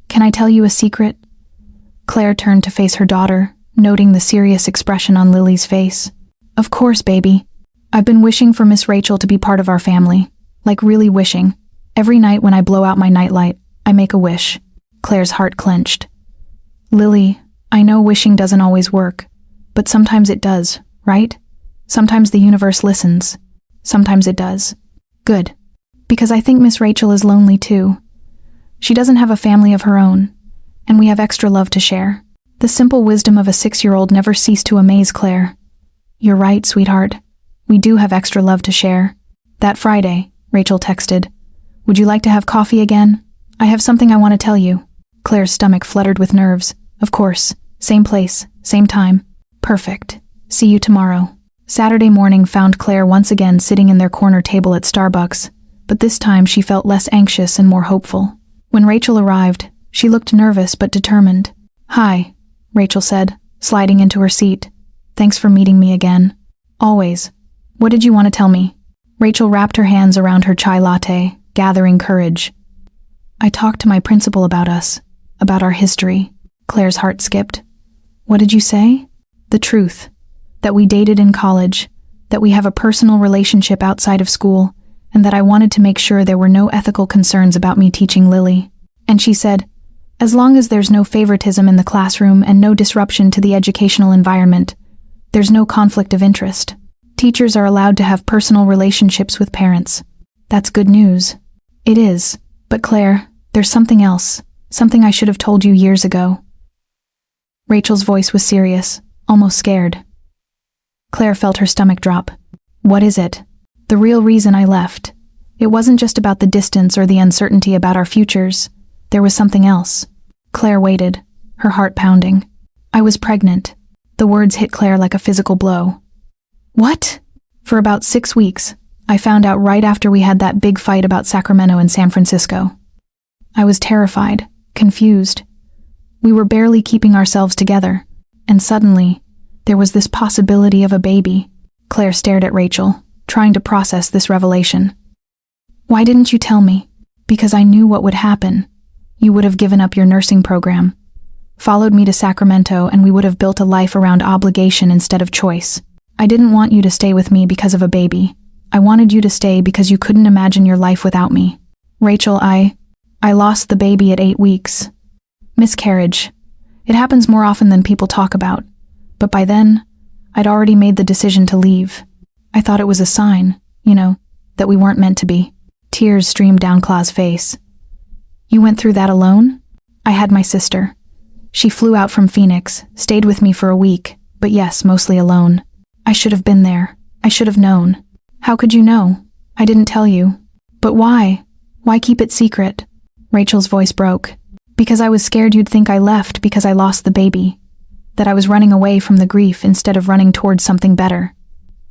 "Can I tell you a secret?" Claire turned to face her daughter, noting the serious expression on Lily's face. "Of course, baby. I've been wishing for Miss Rachel to be part of our family. Like really wishing. Every night when I blow out my nightlight, I make a wish." Claire's heart clenched. "Lily, I know wishing doesn't always work, but sometimes it does, right? Sometimes the universe listens. Sometimes it does." "Good. Because I think Miss Rachel is lonely too. She doesn't have a family of her own, and we have extra love to share." The simple wisdom of a 6-year-old never ceased to amaze Claire. "You're right, sweetheart. We do have extra love to share." That Friday, Rachel texted, "Would you like to have coffee again? I have something I want to tell you." Claire's stomach fluttered with nerves. "Of course. Same place, same time." "Perfect. See you tomorrow." Saturday morning found Claire once again sitting in their corner table at Starbucks, but this time she felt less anxious and more hopeful. When Rachel arrived, she looked nervous but determined. "Hi," Rachel said, sliding into her seat. "Thanks for meeting me again." "Always. What did you want to tell me?" Rachel wrapped her hands around her chai latte, gathering courage. "I talked to my principal about us, about our history." Claire's heart skipped. "What did you say?" "The truth. That we dated in college, that we have a personal relationship outside of school, and that I wanted to make sure there were no ethical concerns about me teaching Lily." And she said, "As long as there's no favoritism in the classroom and no disruption to the educational environment, there's no conflict of interest. Teachers are allowed to have personal relationships with parents." "That's good news." "It is. But Claire, there's something else, something I should have told you years ago." Rachel's voice was serious, almost scared. Claire felt her stomach drop. "What is it?" "The real reason I left. It wasn't just about the distance or the uncertainty about our futures. There was something else." Claire waited, her heart pounding. "I was pregnant." The words hit Claire like a physical blow. "What?" "For about 6 weeks. I found out right after we had that big fight about Sacramento and San Francisco. I was terrified, confused. We were barely keeping ourselves together, and suddenly, there was this possibility of a baby." Claire stared at Rachel, trying to process this revelation. "Why didn't you tell me?" Because I knew what would happen. You would have given up your nursing program, followed me to Sacramento, and we would have built a life around obligation instead of choice. I didn't want you to stay with me because of a baby. I wanted you to stay because you couldn't imagine your life without me. Rachel, I lost the baby at 8 weeks. Miscarriage. It happens more often than people talk about. But by then, I'd already made the decision to leave. I thought it was a sign, that we weren't meant to be. Tears streamed down Cla's face. You went through that alone? I had my sister. She flew out from Phoenix, stayed with me for a week, but yes, mostly alone. I should have been there. I should have known. How could you know? I didn't tell you. But why? Why keep it secret? Rachel's voice broke. Because I was scared you'd think I left because I lost the baby. That I was running away from the grief instead of running towards something better.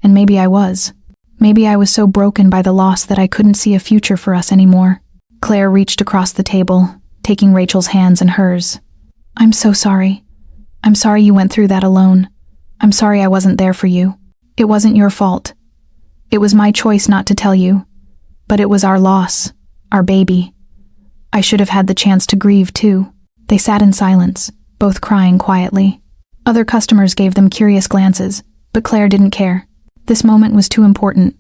And maybe I was. Maybe I was so broken by the loss that I couldn't see a future for us anymore. Claire reached across the table, taking Rachel's hands in hers. I'm so sorry. I'm sorry you went through that alone. I'm sorry I wasn't there for you. It wasn't your fault. It was my choice not to tell you. But it was our loss, our baby. I should have had the chance to grieve too. They sat in silence, both crying quietly. Other customers gave them curious glances, but Claire didn't care. This moment was too important,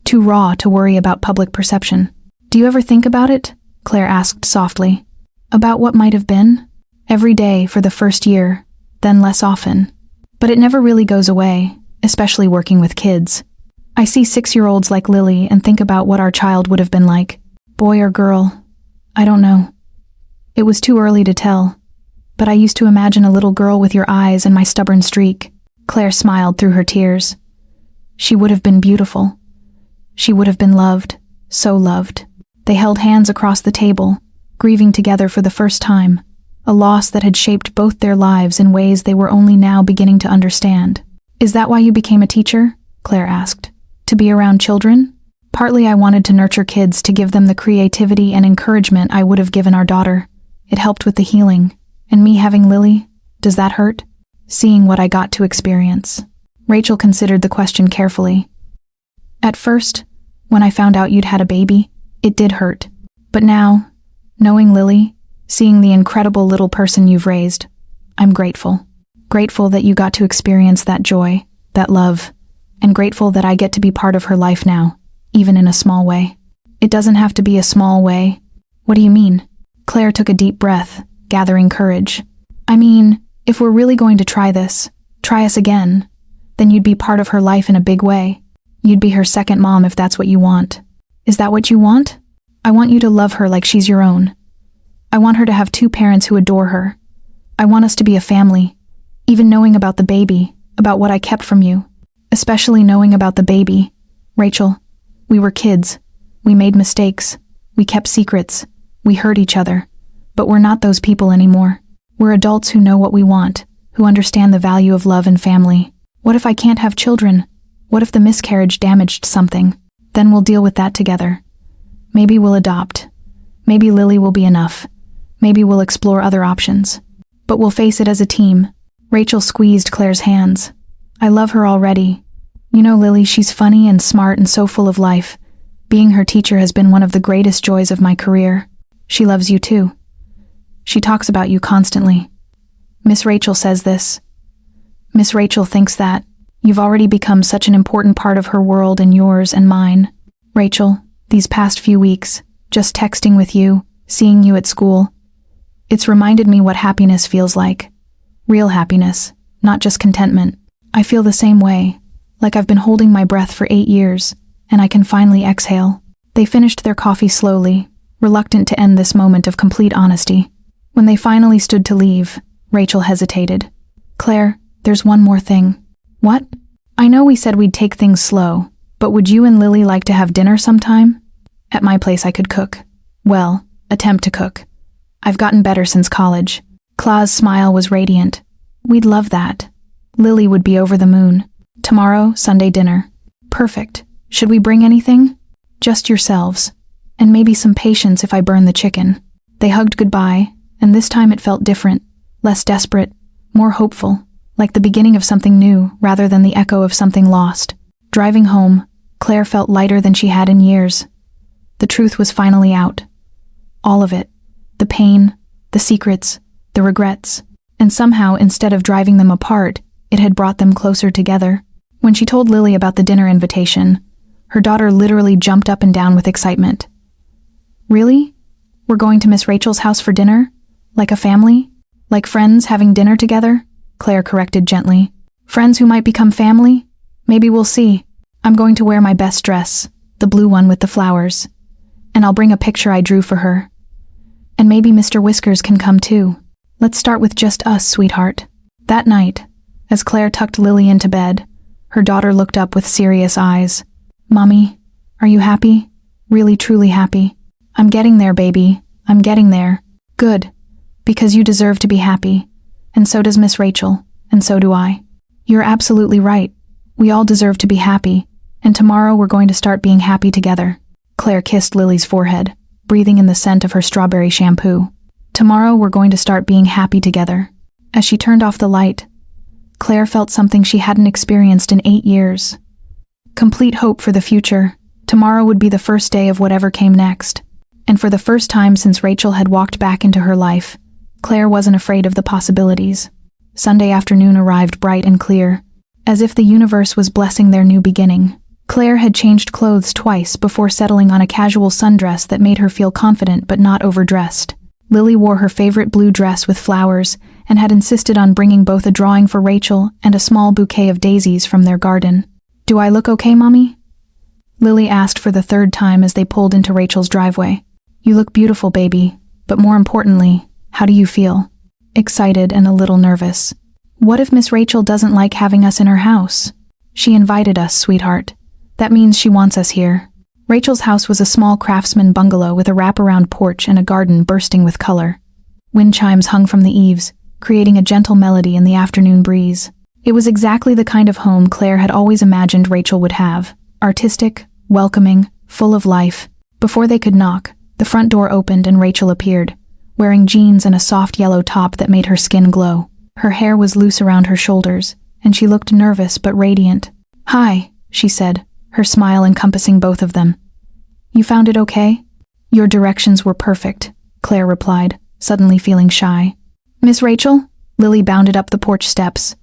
too raw to worry about public perception. Do you ever think about it? Claire asked softly. About what might have been? Every day for the first year, then less often. But it never really goes away, especially working with kids. I see 6-year-olds like Lily and think about what our child would have been like. Boy or girl, I don't know. It was too early to tell. But I used to imagine a little girl with your eyes and my stubborn streak. Claire smiled through her tears. She would have been beautiful. She would have been loved, so loved. They held hands across the table, grieving together for the first time, a loss that had shaped both their lives in ways they were only now beginning to understand. Is that why you became a teacher? Claire asked. To be around children? Partly I wanted to nurture kids, to give them the creativity and encouragement I would have given our daughter. It helped with the healing. And me having Lily, does that hurt? Seeing what I got to experience. Rachel considered the question carefully. At first, when I found out you'd had a baby, it did hurt. But now, knowing Lily, seeing the incredible little person you've raised, I'm grateful. Grateful that you got to experience that joy, that love, and grateful that I get to be part of her life now, even in a small way. It doesn't have to be a small way. What do you mean? Claire took a deep breath, gathering courage. I mean, if we're really going to try this, try us again, then you'd be part of her life in a big way. You'd be her second mom if that's what you want. Is that what you want? I want you to love her like she's your own. I want her to have 2 parents who adore her. I want us to be a family. Even knowing about the baby, about what I kept from you. Especially knowing about the baby. Rachel, we were kids. We made mistakes. We kept secrets. We hurt each other. But we're not those people anymore. We're adults who know what we want, who understand the value of love and family. What if I can't have children? What if the miscarriage damaged something? Then we'll deal with that together. Maybe we'll adopt. Maybe Lily will be enough. Maybe we'll explore other options. But we'll face it as a team. Rachel squeezed Claire's hands. I love her already. You know, Lily, she's funny and smart and so full of life. Being her teacher has been one of the greatest joys of my career. She loves you too. She talks about you constantly. Miss Rachel says this. Miss Rachel thinks that you've already become such an important part of her world and yours and mine. Rachel, these past few weeks, just texting with you, seeing you at school, it's reminded me what happiness feels like. Real happiness, not just contentment. I feel the same way, like I've been holding my breath for 8 years, and I can finally exhale. They finished their coffee slowly, reluctant to end this moment of complete honesty. When they finally stood to leave, Rachel hesitated. Claire, there's one more thing. What? I know we said we'd take things slow, but would you and Lily like to have dinner sometime? At my place I could cook. Well, attempt to cook. I've gotten better since college. Cla's smile was radiant. We'd love that. Lily would be over the moon. Tomorrow, Sunday dinner. Perfect. Should we bring anything? Just yourselves. And maybe some patience if I burn the chicken. They hugged goodbye, and this time it felt different, less desperate, more hopeful, like the beginning of something new rather than the echo of something lost. Driving home, Claire felt lighter than she had in years. The truth was finally out. All of it. The pain, the secrets, the regrets. And somehow, instead of driving them apart, it had brought them closer together. When she told Lily about the dinner invitation, her daughter literally jumped up and down with excitement. Really? We're going to Miss Rachel's house for dinner? Like a family? Like friends having dinner together? Claire corrected gently. Friends who might become family? Maybe we'll see. I'm going to wear my best dress, the blue one with the flowers. And I'll bring a picture I drew for her. And maybe Mr. Whiskers can come too. Let's start with just us, sweetheart. That night, as Claire tucked Lily into bed, her daughter looked up with serious eyes. Mommy, are you happy? Really, truly happy? I'm getting there, baby. I'm getting there. Good. Because you deserve to be happy. And so does Miss Rachel. And so do I. You're absolutely right. We all deserve to be happy. And tomorrow we're going to start being happy together. Claire kissed Lily's forehead, breathing in the scent of her strawberry shampoo. Tomorrow we're going to start being happy together. As she turned off the light, Claire felt something she hadn't experienced in 8 years. Complete hope for the future. Tomorrow would be the first day of whatever came next. And for the first time since Rachel had walked back into her life, Claire wasn't afraid of the possibilities. Sunday afternoon arrived bright and clear, as if the universe was blessing their new beginning. Claire had changed clothes twice before settling on a casual sundress that made her feel confident but not overdressed. Lily wore her favorite blue dress with flowers and had insisted on bringing both a drawing for Rachel and a small bouquet of daisies from their garden. Do I look okay, Mommy? Lily asked for the third time as they pulled into Rachel's driveway. You look beautiful, baby, but more importantly, how do you feel? Excited and a little nervous. What if Miss Rachel doesn't like having us in her house? She invited us, sweetheart. That means she wants us here. Rachel's house was a small craftsman bungalow with a wraparound porch and a garden bursting with color. Wind chimes hung from the eaves, creating a gentle melody in the afternoon breeze. It was exactly the kind of home Claire had always imagined Rachel would have. Artistic, welcoming, full of life. Before they could knock, the front door opened and Rachel appeared, wearing jeans and a soft yellow top that made her skin glow. Her hair was loose around her shoulders, and she looked nervous but radiant. Hi, she said, her smile encompassing both of them. You found it okay? Your directions were perfect, Claire replied, suddenly feeling shy. Miss Rachel? Lily bounded up the porch steps.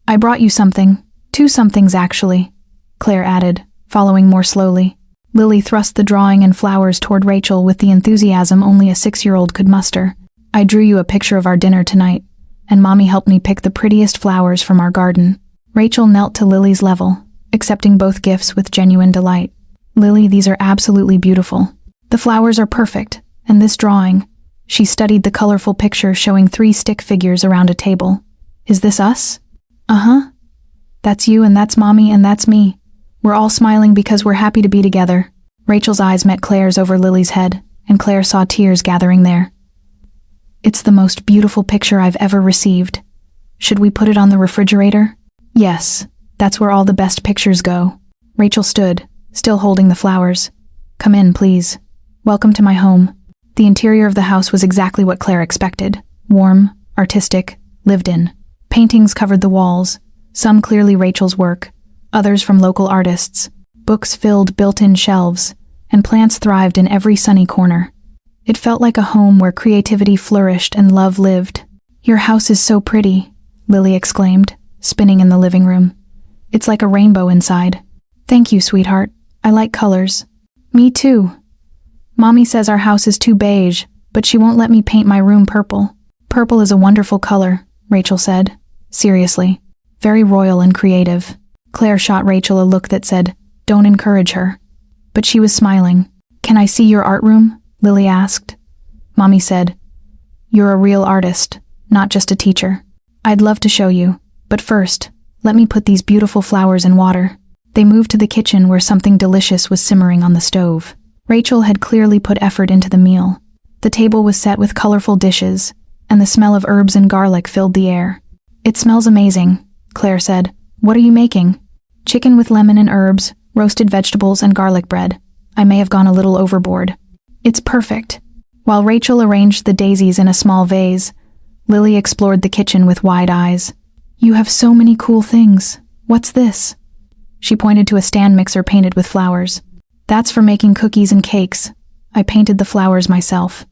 I brought you something. 2 somethings, actually, Claire added, following more slowly. Lily thrust the drawing and flowers toward Rachel with the enthusiasm only a 6-year-old could muster. I drew you a picture of our dinner tonight, and Mommy helped me pick the prettiest flowers from our garden. Rachel knelt to Lily's level, accepting both gifts with genuine delight. Lily, these are absolutely beautiful. The flowers are perfect, and this drawing. She studied the colorful picture showing 3 stick figures around a table. Is this us? Uh-huh. That's you and that's Mommy and that's me. We're all smiling because we're happy to be together. Rachel's eyes met Claire's over Lily's head, and Claire saw tears gathering there. It's the most beautiful picture I've ever received. Should we put it on the refrigerator? Yes, that's where all the best pictures go. Rachel stood, still holding the flowers. Come in, please. Welcome to my home. The interior of the house was exactly what Claire expected. Warm, artistic, lived in. Paintings covered the walls, some clearly Rachel's work, others from local artists. Books filled built-in shelves, and plants thrived in every sunny corner. It felt like a home where creativity flourished and love lived. Your house is so pretty, Lily exclaimed, spinning in the living room. It's like a rainbow inside. Thank you, sweetheart. I like colors. Me too. Mommy says our house is too beige, but she won't let me paint my room purple. Purple is a wonderful color, Rachel said, seriously. Very royal and creative. Claire shot Rachel a look that said, don't encourage her. But she was smiling. Can I see your art room? Lily asked. Mommy said, you're a real artist, not just a teacher. I'd love to show you, but first, let me put these beautiful flowers in water. They moved to the kitchen where something delicious was simmering on the stove. Rachel had clearly put effort into the meal. The table was set with colorful dishes, and the smell of herbs and garlic filled the air. It smells amazing, Claire said. What are you making? Chicken with lemon and herbs, roasted vegetables, and garlic bread. I may have gone a little overboard. It's perfect. While Rachel arranged the daisies in a small vase, Lily explored the kitchen with wide eyes. You have so many cool things. What's this? She pointed to a stand mixer painted with flowers. That's for making cookies and cakes. I painted the flowers myself.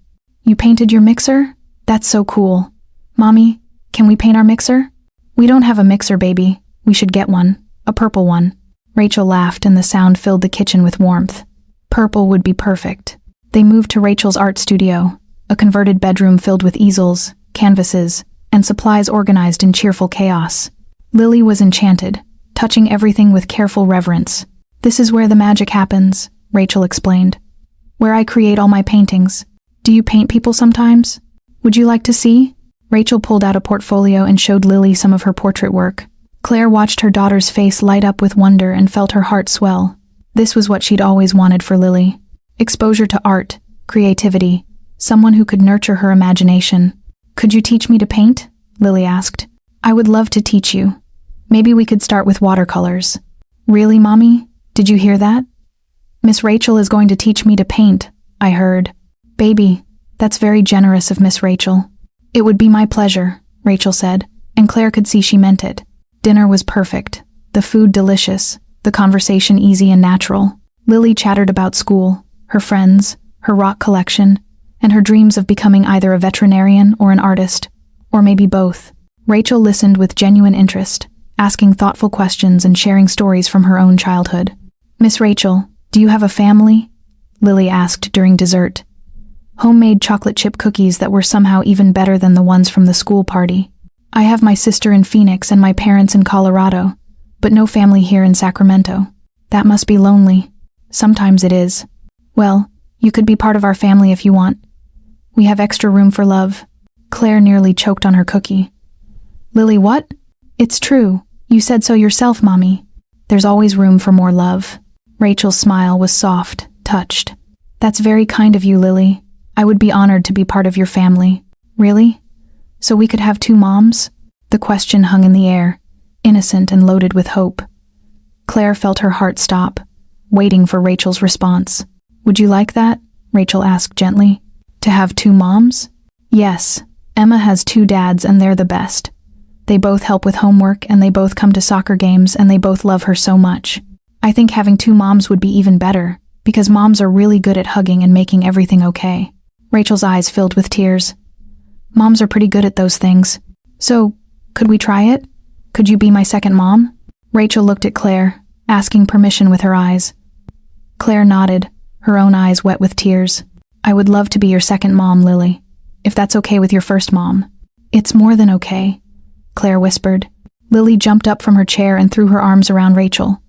You painted your mixer? That's so cool. Mommy, can we paint our mixer? We don't have a mixer, baby. We should get one. A purple one. Rachel laughed and the sound filled the kitchen with warmth. Purple would be perfect. They moved to Rachel's art studio, a converted bedroom filled with easels, canvases, and supplies organized in cheerful chaos. Lily was enchanted, touching everything with careful reverence. This is where the magic happens, Rachel explained. Where I create all my paintings. Do you paint people sometimes? Would you like to see? Rachel pulled out a portfolio and showed Lily some of her portrait work. Claire watched her daughter's face light up with wonder and felt her heart swell. This was what she'd always wanted for Lily. Exposure to art, creativity, someone who could nurture her imagination. Could you teach me to paint? Lily asked. I would love to teach you. Maybe we could start with watercolors. Really, Mommy? Did you hear that? Miss Rachel is going to teach me to paint, I heard. Baby, that's very generous of Miss Rachel. It would be my pleasure, Rachel said, and Claire could see she meant it. Dinner was perfect, the food delicious, the conversation easy and natural. Lily chattered about school, her friends, her rock collection, and her dreams of becoming either a veterinarian or an artist, or maybe both. Rachel listened with genuine interest, asking thoughtful questions and sharing stories from her own childhood. Miss Rachel, do you have a family? Lily asked during dessert. Homemade chocolate chip cookies that were somehow even better than the ones from the school party. I have my sister in Phoenix and my parents in Colorado, but no family here in Sacramento. That must be lonely. Sometimes it is. Well, you could be part of our family if you want. We have extra room for love. Claire nearly choked on her cookie. Lily, what? It's true. You said so yourself, Mommy. There's always room for more love. Rachel's smile was soft, touched. That's very kind of you, Lily. I would be honored to be part of your family. Really? So we could have two moms? The question hung in the air, innocent and loaded with hope. Claire felt her heart stop, waiting for Rachel's response. Would you like that? Rachel asked gently. To have two moms? Yes. Emma has two dads and they're the best. They both help with homework and they both come to soccer games and they both love her so much. I think having two moms would be even better, because moms are really good at hugging and making everything okay. Rachel's eyes filled with tears. Moms are pretty good at those things. So, could we try it? Could you be my second mom? Rachel looked at Claire, asking permission with her eyes. Claire nodded, her own eyes wet with tears. I would love to be your second mom, Lily, if that's okay with your first mom. It's more than okay, Claire whispered. Lily jumped up from her chair and threw her arms around Rachel.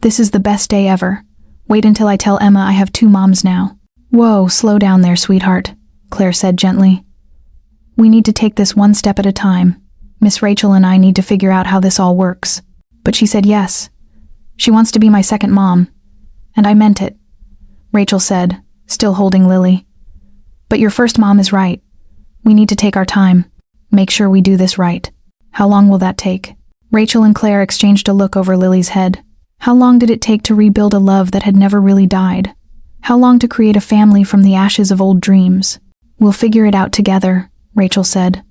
This is the best day ever. Wait until I tell Emma I have two moms now. Whoa, slow down there, sweetheart, Claire said gently. We need to take this one step at a time. Miss Rachel and I need to figure out how this all works. But she said yes. She wants to be my second mom. And I meant it, Rachel said, still holding Lily. But your first mom is right. We need to take our time. Make sure we do this right. How long will that take? Rachel and Claire exchanged a look over Lily's head. How long did it take to rebuild a love that had never really died? How long to create a family from the ashes of old dreams? We'll figure it out together, Rachel said.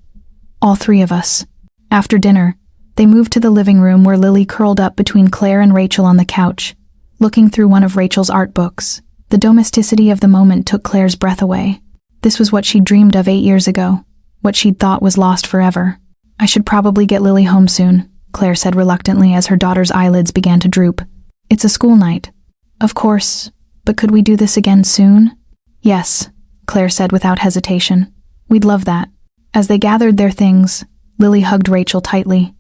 All three of us. After dinner, they moved to the living room where Lily curled up between Claire and Rachel on the couch, looking through one of Rachel's art books. The domesticity of the moment took Claire's breath away. This was what she'd dreamed of 8 years ago, what she'd thought was lost forever. I should probably get Lily home soon, Claire said reluctantly as her daughter's eyelids began to droop. It's a school night. Of course, but could we do this again soon? Yes, Claire said without hesitation. We'd love that. As they gathered their things, Lily hugged Rachel tightly.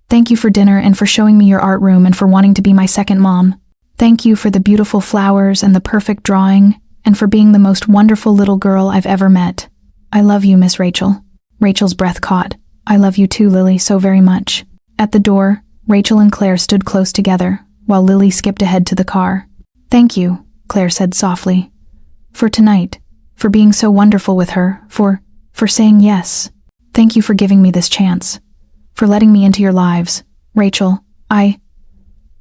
Thank you for dinner and for showing me your art room and for wanting to be my second mom. Thank you for the beautiful flowers and the perfect drawing and for being the most wonderful little girl I've ever met. I love you, Miss Rachel. Rachel's breath caught. I love you too, Lily, so very much. At the door, Rachel and Claire stood close together, while Lily skipped ahead to the car. Thank you, Claire said softly. For tonight, for being so wonderful with her, for saying yes. Thank you for giving me this chance. For letting me into your lives. Rachel, I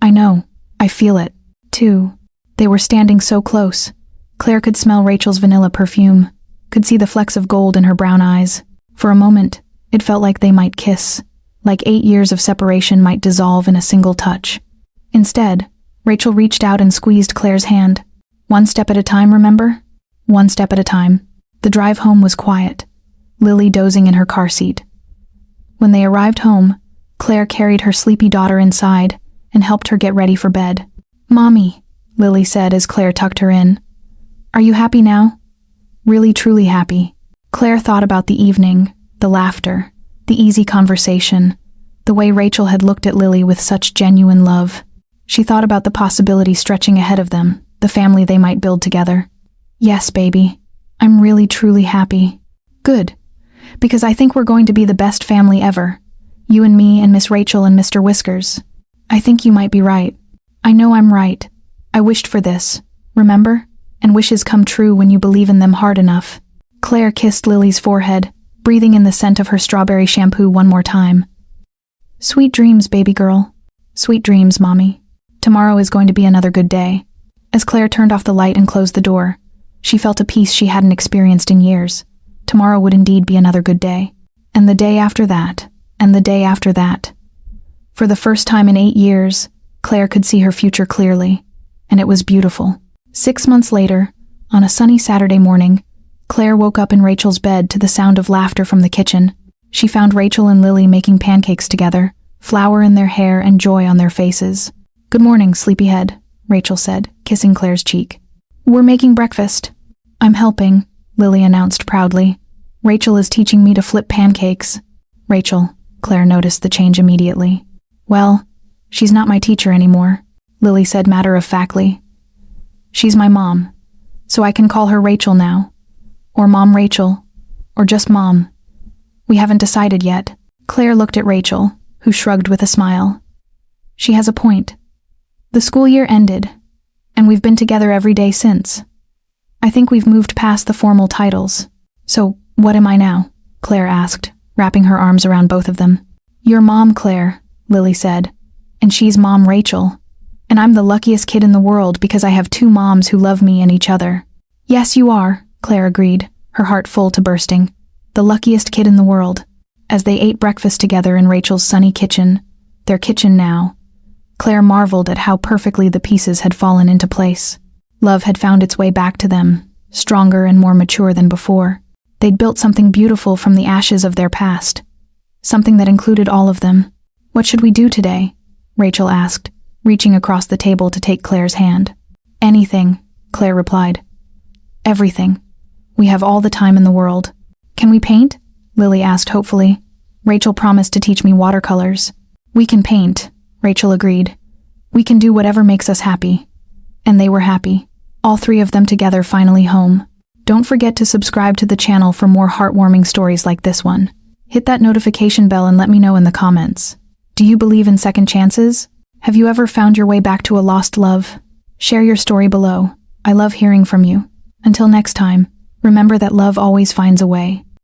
know, I feel it, too. They were standing so close. Claire could smell Rachel's vanilla perfume, could see the flecks of gold in her brown eyes. For a moment, it felt like they might kiss, like 8 years of separation might dissolve in a single touch. Instead, Rachel reached out and squeezed Claire's hand. One step at a time, remember? one step at a time. The drive home was quiet, Lily dozing in her car seat. When they arrived home, Claire carried her sleepy daughter inside and helped her get ready for bed. "Mommy," Lily said as Claire tucked her in. "Are you happy now?" "Really, truly happy." Claire thought about the evening, the laughter, the easy conversation, the way Rachel had looked at Lily with such genuine love. She thought about the possibility stretching ahead of them, the family they might build together. "Yes, baby. I'm really, truly happy." "Good. Because I think we're going to be the best family ever. You and me and Miss Rachel and Mr. Whiskers. I think you might be right." "I know I'm right. I wished for this, remember? And wishes come true when you believe in them hard enough." Claire kissed Lily's forehead, breathing in the scent of her strawberry shampoo one more time. "Sweet dreams, baby girl. Sweet dreams, Mommy. Tomorrow is going to be another good day." As Claire turned off the light and closed the door, she felt a peace she hadn't experienced in years. Tomorrow would indeed be another good day. And the day after that, and the day after that. For the first time in 8 years, Claire could see her future clearly, and it was beautiful. 6 months later, on a sunny Saturday morning, Claire woke up in Rachel's bed to the sound of laughter from the kitchen. She found Rachel and Lily making pancakes together, flour in their hair and joy on their faces. "Good morning, sleepyhead," Rachel said, kissing Claire's cheek. "We're making breakfast." "I'm helping," Lily announced proudly. "Rachel is teaching me to flip pancakes." "Rachel," Claire noticed the change immediately. "Well, she's not my teacher anymore," Lily said matter-of-factly. "She's my mom, so I can call her Rachel now. Or Mom Rachel, or just Mom. We haven't decided yet." Claire looked at Rachel, who shrugged with a smile. "She has a point. The school year ended, and we've been together every day since. I think we've moved past the formal titles. So, what am I now?" Claire asked, wrapping her arms around both of them. "You're Mom, Claire," Lily said, "and she's Mom Rachel. And I'm the luckiest kid in the world because I have 2 moms who love me and each other." "Yes, you are," Claire agreed, her heart full to bursting. "The luckiest kid in the world." As they ate breakfast together in Rachel's sunny kitchen, their kitchen now, Claire marveled at how perfectly the pieces had fallen into place. Love had found its way back to them, stronger and more mature than before. They'd built something beautiful from the ashes of their past, something that included all of them. "What should we do today?" Rachel asked, reaching across the table to take Claire's hand. "Anything," Claire replied. "Everything. We have all the time in the world." "Can we paint?" Lily asked hopefully. "Rachel promised to teach me watercolors." "We can paint," Rachel agreed. "We can do whatever makes us happy." And they were happy. All 3 of them together finally home. Don't forget to subscribe to the channel for more heartwarming stories like this one. Hit that notification bell and let me know in the comments. Do you believe in second chances? Have you ever found your way back to a lost love? Share your story below. I love hearing from you. Until next time, remember that love always finds a way.